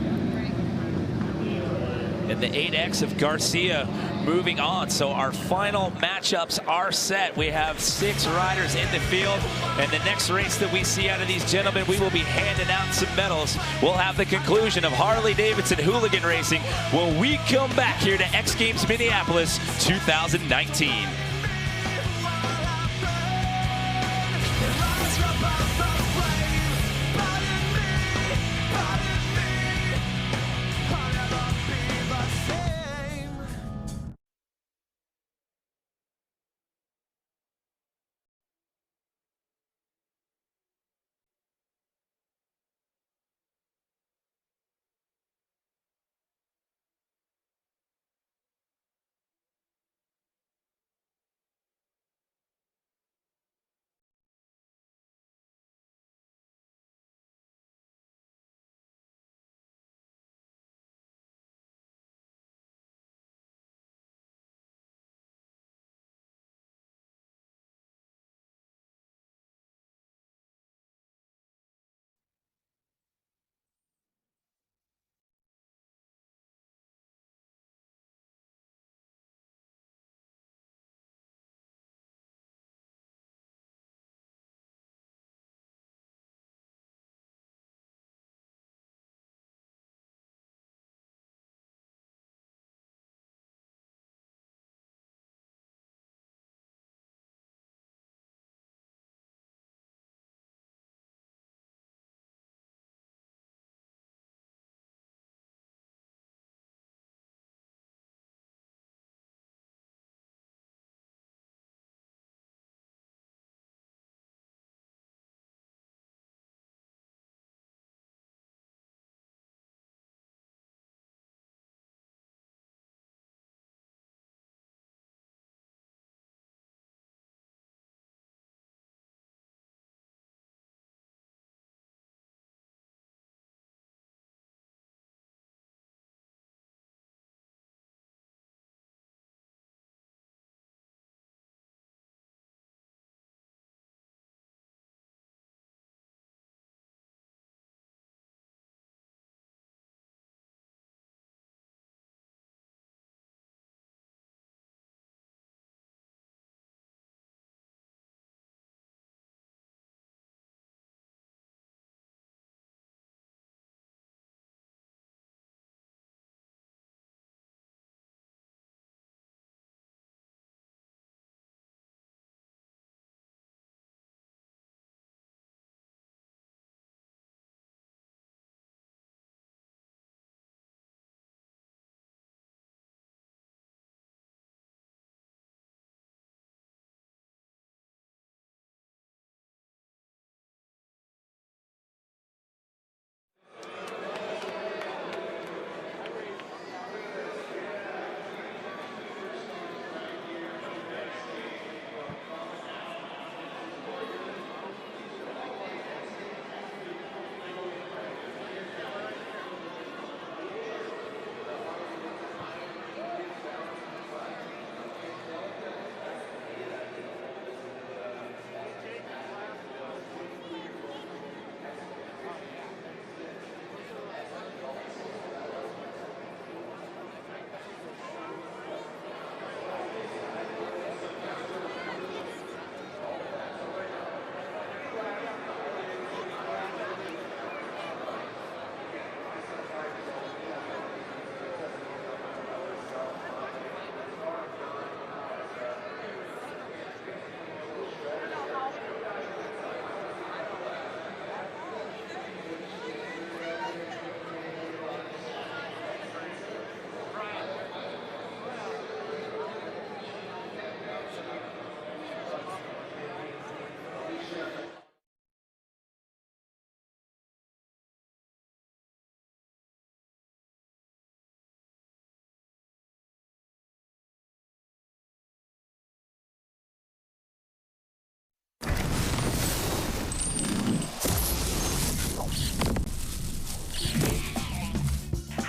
and the 8X of Garcia moving on. So our final matchups are set. We have 6 riders in the field, and the next race that we see out of these gentlemen, we will be handing out some medals. We'll have the conclusion of Harley-Davidson Hooligan Racing when we come back here to X Games Minneapolis 2019.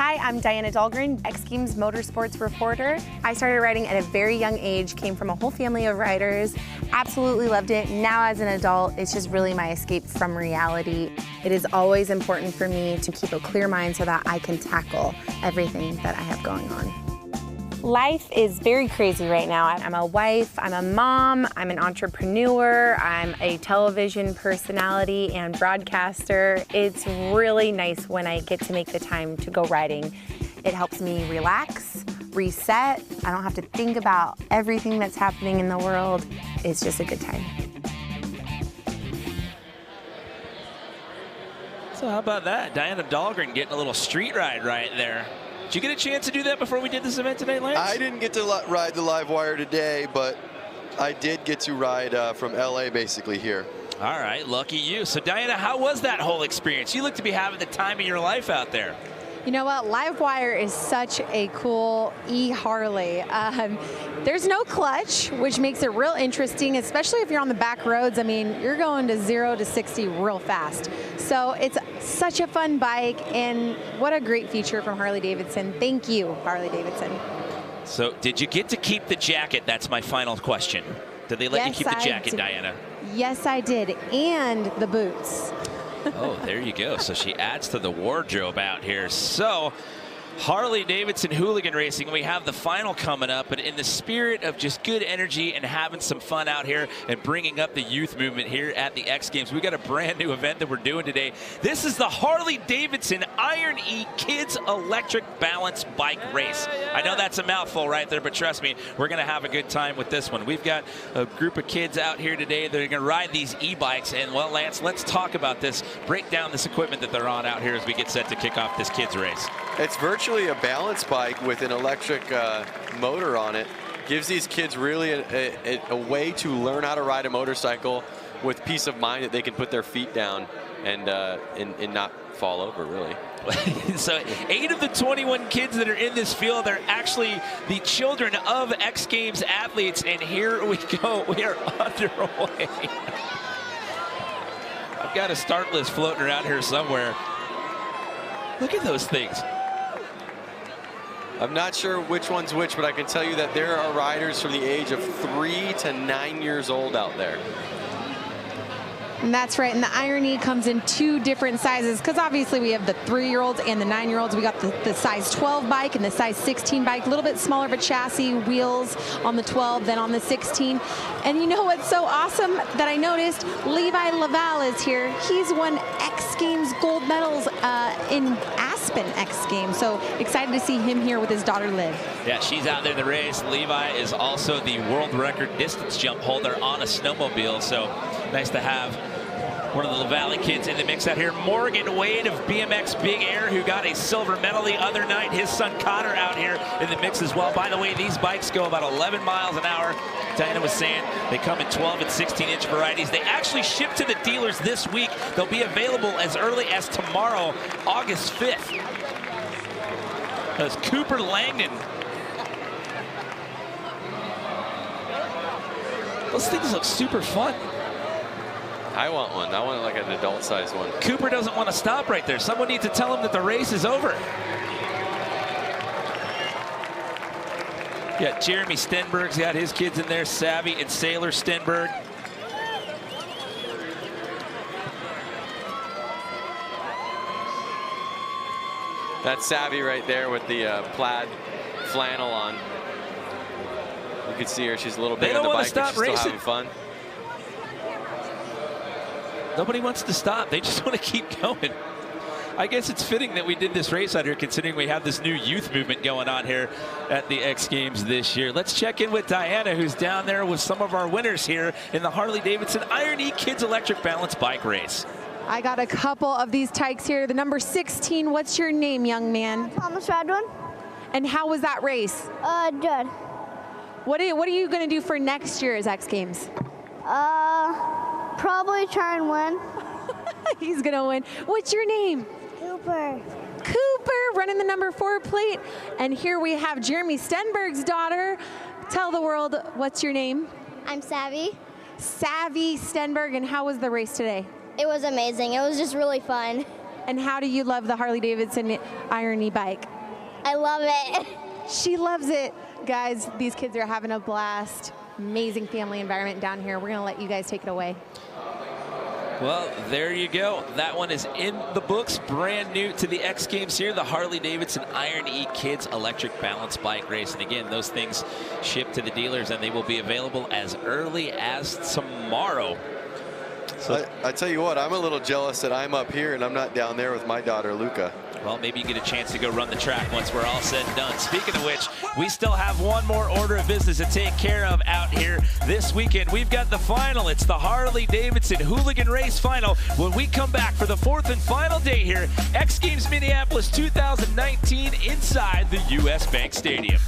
Hi, I'm Diana Dahlgren, X Games motorsports reporter. I started riding at a very young age, came from a whole family of riders, absolutely loved it. Now as an adult, it's just really my escape from reality. It is always important for me to keep a clear mind so that I can tackle everything that I have going on. Life is very crazy right now. I'm a wife, I'm a mom, I'm an entrepreneur, I'm a television personality and broadcaster. It's really nice when I get to make the time to go riding. It helps me relax, reset. I don't have to think about everything that's happening in the world. It's just a good time. So how about that? Diana Dahlgren getting a little street ride right there. Did you get a chance to do that before we did this event today, Lance? I didn't get to ride the live wire today, but I did get to ride from LA basically here. All right, lucky you. So Diana, how was that whole experience? You look to be having the time of your life out there. You know what? Livewire is such a cool e-Harley. There's no clutch, which makes it real interesting, especially if you're on the back roads. I mean, you're going to 0 to 60 real fast. So it's such a fun bike, and what a great feature from Harley-Davidson. Thank you, Harley-Davidson. So did you get to keep the jacket? That's my final question. Did they let you keep the jacket, Diana? Yes, I did, and the boots. Oh, there you go. So she adds to the wardrobe out here. So Harley-Davidson Hooligan Racing, we have the final coming up, but in the spirit of just good energy and having some fun out here and bringing up the youth movement here at the X Games, we got a brand new event that we're doing today. This is the Harley-Davidson Iron E Kids Electric Balance Bike Race. I know that's a mouthful right there, but trust me, we're going to have a good time with this one. We've got a group of kids out here today that are going to ride these e-bikes, and well, Lance, let's talk about this, break down this equipment that they're on out here as we get set to kick off this kids race. It's virtually a balance bike with an electric motor on it. Gives these kids really a way to learn how to ride a motorcycle with peace of mind that they can put their feet down and not fall over, really. So 8 of the 21 kids that are in this field are actually the children of X Games athletes, and here we go. We are underway. I've got a start list floating around here somewhere. Look at those things. I'm not sure which one's which, but I can tell you that there are riders from the age of 3 to 9 years old out there. And that's right, and the Iron E comes in 2 different sizes, because obviously we have the 3-year-olds and the 9-year-olds. We got the size 12 bike and the size 16 bike, a little bit smaller of a chassis, wheels on the 12 than on the 16. And you know what's so awesome that I noticed? Levi Laval is here. He's won X Games gold medals in Aspen X Games, so excited to see him here with his daughter Liv. Yeah, she's out there in the race. Levi is also the world record distance jump holder on a snowmobile, so nice to have one of the LaValle kids in the mix out here. Morgan Wade of BMX Big Air, who got a silver medal the other night. His son Connor out here in the mix as well. By the way, these bikes go about 11 miles an hour. Diana was saying they come in 12 and 16-inch varieties. They actually ship to the dealers this week. They'll be available as early as tomorrow, August 5th. That's Cooper Langdon. Those things look super fun. I want one. I want like an adult-sized one. Cooper doesn't want to stop right there. Someone needs to tell him that the race is over. Yeah, Jeremy Stenberg's got his kids in there, Savvy and Sailor Stenberg. That's Savvy right there with the plaid flannel on. You can see her. She's a little bit on the bike, but she's still having fun. Nobody wants to stop. They just want to keep going. I guess it's fitting that we did this race out here, considering we have this new youth movement going on here at the X Games this year. Let's check in with Diana, who's down there with some of our winners here in the Harley-Davidson Iron E Kids Electric Balance Bike Race. I got a couple of these tykes here. The number 16, what's your name, young man? Thomas Radwin. And how was that race? Good. What are you going to do for next year's X Games? Probably try and win. He's going to win. What's your name? Cooper. Cooper, running the number 4 plate. And here we have Jeremy Stenberg's daughter. Tell the world, what's your name? I'm Savvy. Savvy Stenberg, and how was the race today? It was amazing. It was just really fun. And how do you love the Harley-Davidson Iron E bike? I love it. She loves it. Guys, these kids are having a blast. Amazing family environment down here. We're going to let you guys take it away. Well, there you go. That one is in the books, brand new to the X Games here, the Harley-Davidson Iron E Kids Electric Balance Bike Race. And again, those things ship to the dealers, and they will be available as early as tomorrow. So I tell you what, I'm a little jealous that I'm up here and I'm not down there with my daughter, Luca. Well, maybe you get a chance to go run the track once we're all said and done. Speaking of which, we still have one more order of business to take care of out here this weekend. We've got the final. It's the Harley-Davidson Hooligan Race Final. When we come back for the fourth and final day here, X Games Minneapolis 2019 inside the U.S. Bank Stadium.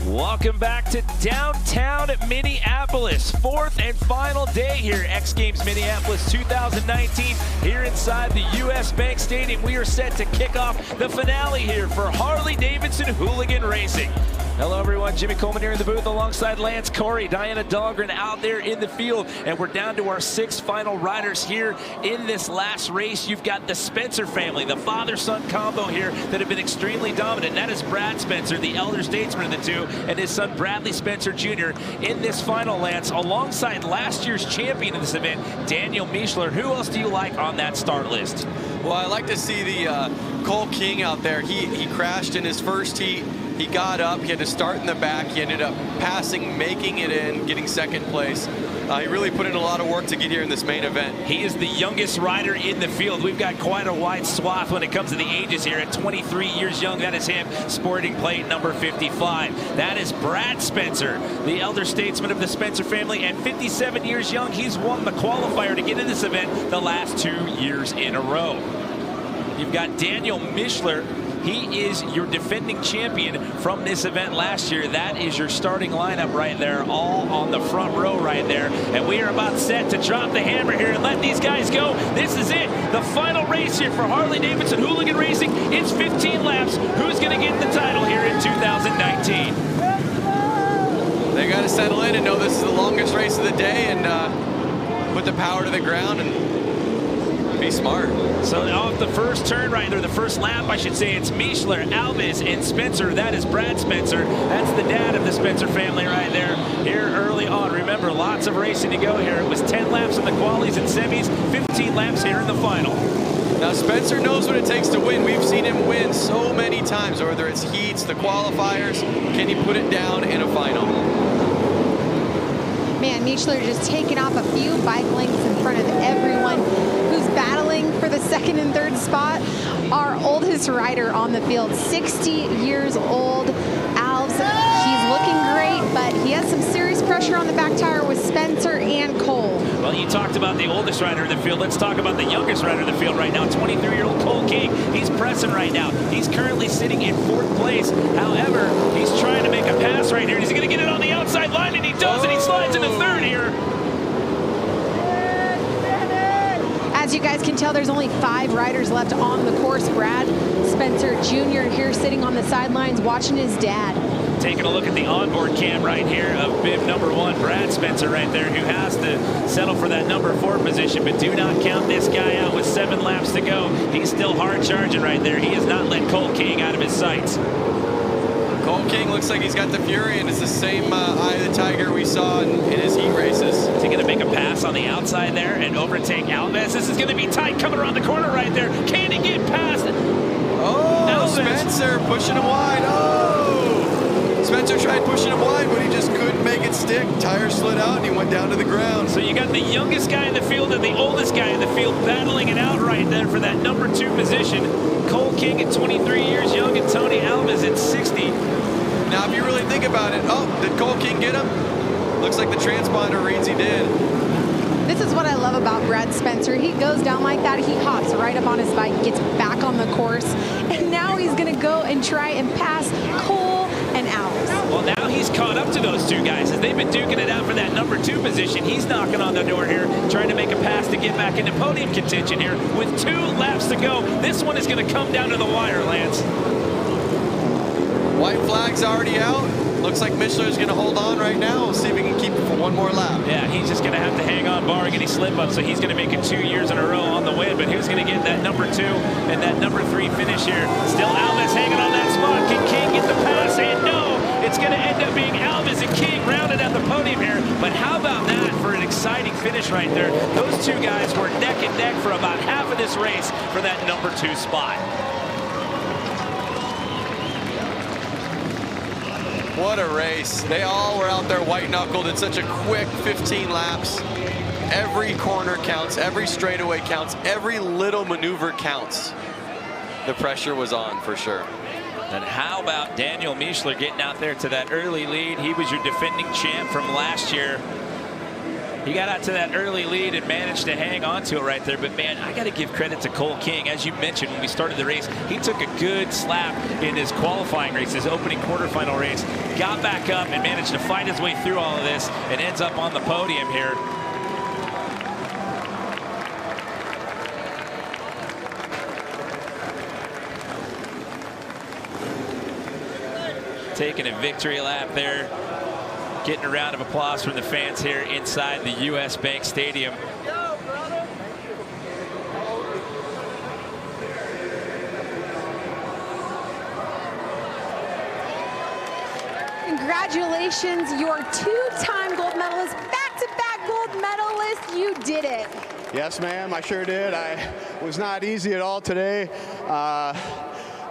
Welcome back to downtown Minneapolis. Fourth and final day here, X Games Minneapolis 2019. Here inside the US Bank Stadium, we are set to kick off the finale here for Harley-Davidson Hooligan Racing. Hello everyone, Jimmy Coleman here in the booth alongside Lance Corey, Diana Dahlgren out there in the field, and we're down to our 6 final riders here in this last race. You've got the Spencer family, the father-son combo here that have been extremely dominant. And that is Brad Spencer, the elder statesman of the two, and his son Bradley Spencer Jr. in this final, Lance, alongside last year's champion in this event, Daniel Mischler. Who else do you like on that start list? Well, I like to see the Cole King out there. He crashed in his first heat. He got up, he had to start in the back, he ended up passing, making it in, getting second place. He really put in a lot of work to get here in this main event. He is the youngest rider in the field. We've got quite a wide swath when it comes to the ages here. At 23 years young, that is him, sporting plate number 55. That is Brad Spencer, the elder statesman of the Spencer family. At 57 years young, he's won the qualifier to get in this event the last 2 years in a row. You've got Daniel Mischler. He is your defending champion from this event last year. That is your starting lineup right there, all on the front row right there. And we are about set to drop the hammer here and let these guys go. This is it, the final race here for Harley-Davidson Hooligan Racing. It's 15 laps. Who's going to get the title here in 2019? They got to settle in and know this is the longest race of the day and put the power to the ground and be smart. So off the first turn right there, the first lap, I should say, it's Mischler, Alves, and Spencer. That is Brad Spencer. That's the dad of the Spencer family right there here early on. Remember, lots of racing to go here. It was 10 laps in the qualies and semis, 15 laps here in the final. Now Spencer knows what it takes to win. We've seen him win so many times, whether it's heats, the qualifiers. Can he put it down in a final? Man, Mischler just taking off a few bike lengths in front of everyone who's battling for the second and third spot. Our oldest rider on the field, 60 years old, Alves. He's looking great, but he has some serious pressure on the back tire with Spencer and Cole. Well, you talked about the oldest rider in the field. Let's talk about the youngest rider in the field right now, 23-year-old Cole King. He's pressing right now. He's currently sitting in 4th place. However, he's trying to make a pass right here. He's going to get it on the outside line, and he does, and he slides into 3rd here. As you guys can tell, there's only 5 riders left on the course. Brad Spencer Jr. here sitting on the sidelines watching his dad. Taking a look at the onboard cam right here of bib number 1, Brad Spencer right there, who has to settle for that number 4 position, but do not count this guy out with 7 laps to go. He's still hard charging right there. He has not let Cole King out of his sights. Cole King looks like he's got the fury, and it's the same eye of the tiger we saw in his heat races. Is he going to make a pass on the outside there and overtake Alves? This is going to be tight coming around the corner right there. Can he get past it? Oh, Alves. Spencer pushing him wide. Oh! Spencer tried pushing him wide, but he just couldn't make it stick. Tire slid out, and he went down to the ground. So you got the youngest guy in the field and the oldest guy in the field battling it out right there for that number 2 position. Cole King at 23 years young and Tony Alves at 60. Now, if you really think about it, oh, did Cole King get him? Looks like the transponder reads he did. This is what I love about Brad Spencer. He goes down like that, he hops right up on his bike, gets back on the course, and now he's going to go and try and pass Cole and Alves. Well, now he's caught up to those 2 guys. As they've been duking it out for that number 2 position, he's knocking on the door here, trying to make a pass to get back into podium contention here with 2 laps to go. This one is going to come down to the wire, Lance. White flag's already out. Looks like Mischler's going to hold on right now. We'll see if we can keep it for 1 more lap. Yeah, he's just going to have to hang on, barring any slip-up, so he's going to make it 2 years in a row on the win. But who's going to get that number 2 and that number 3 finish here? Still Alves hanging on that spot. Can King get the pass? And no, it's going to end up being Alves and King rounded at the podium here. But how about that for an exciting finish right there? Those 2 guys were neck and neck for about half of this race for that number 2 spot. What a race. They all were out there white-knuckled in such a quick 15 laps. Every corner counts, every straightaway counts, every little maneuver counts. The pressure was on for sure. And how about Daniel Mischler getting out there to that early lead? He was your defending champ from last year. He got out to that early lead and managed to hang on to it right there. But, man, I got to give credit to Cole King. As you mentioned when we started the race, he took a good slap in his qualifying race, his opening quarterfinal race, got back up and managed to fight his way through all of this and ends up on the podium here. Taking a victory lap there. Getting a round of applause from the fans here inside the U.S. Bank Stadium. Congratulations, your two-time gold medalist, back-to-back gold medalist. You did it. Yes, ma'am, I sure did. It was not easy at all today.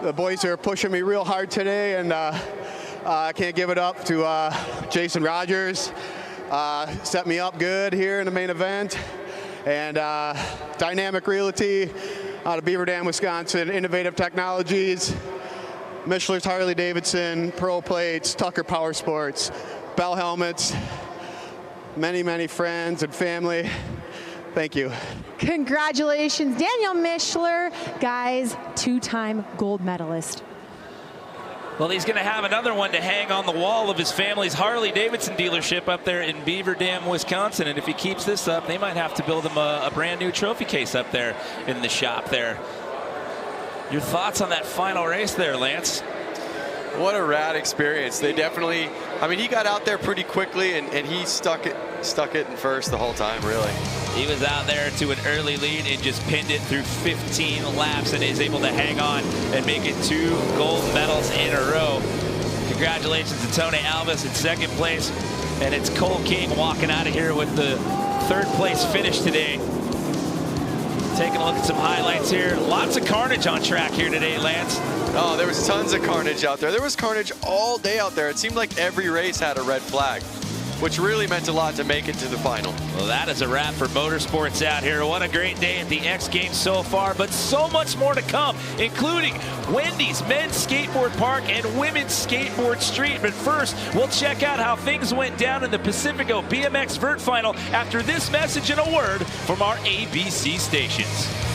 The boys are pushing me real hard today, and I can't give it up to Jason Rogers. Set me up good here in the main event. And Dynamic Realty out of Beaver Dam, Wisconsin, Innovative Technologies, Michelin's Harley-Davidson, Pro Plates, Tucker Power Sports, Bell Helmets, many, many friends and family. Thank you. Congratulations, Daniel Mischler, guys, two-time gold medalist. Well, he's going to have another one to hang on the wall of his family's Harley-Davidson dealership up there in Beaver Dam, Wisconsin. And if he keeps this up, they might have to build him a brand new trophy case up there in the shop there. Your thoughts on that final race there, Lance? What a rad experience. They definitely, I mean, he got out there pretty quickly and he stuck it in first the whole time, really. He was out there to an early lead and just pinned it through 15 laps and is able to hang on and make it 2 gold medals in a row. Congratulations to Tony Alves in second place. And it's Cole King walking out of here with the 3rd place finish today. Taking a look at some highlights here. Lots of carnage on track here today, Lance. Oh, there was tons of carnage out there. There was carnage all day out there. It seemed like every race had a red flag, which really meant a lot to make it to the final. Well, that is a wrap for motorsports out here. What a great day at the X Games so far, but so much more to come, including Wendy's Men's Skateboard Park and Women's Skateboard Street. But first, we'll check out how things went down in the Pacifico BMX Vert Final after this message and a word from our ABC stations.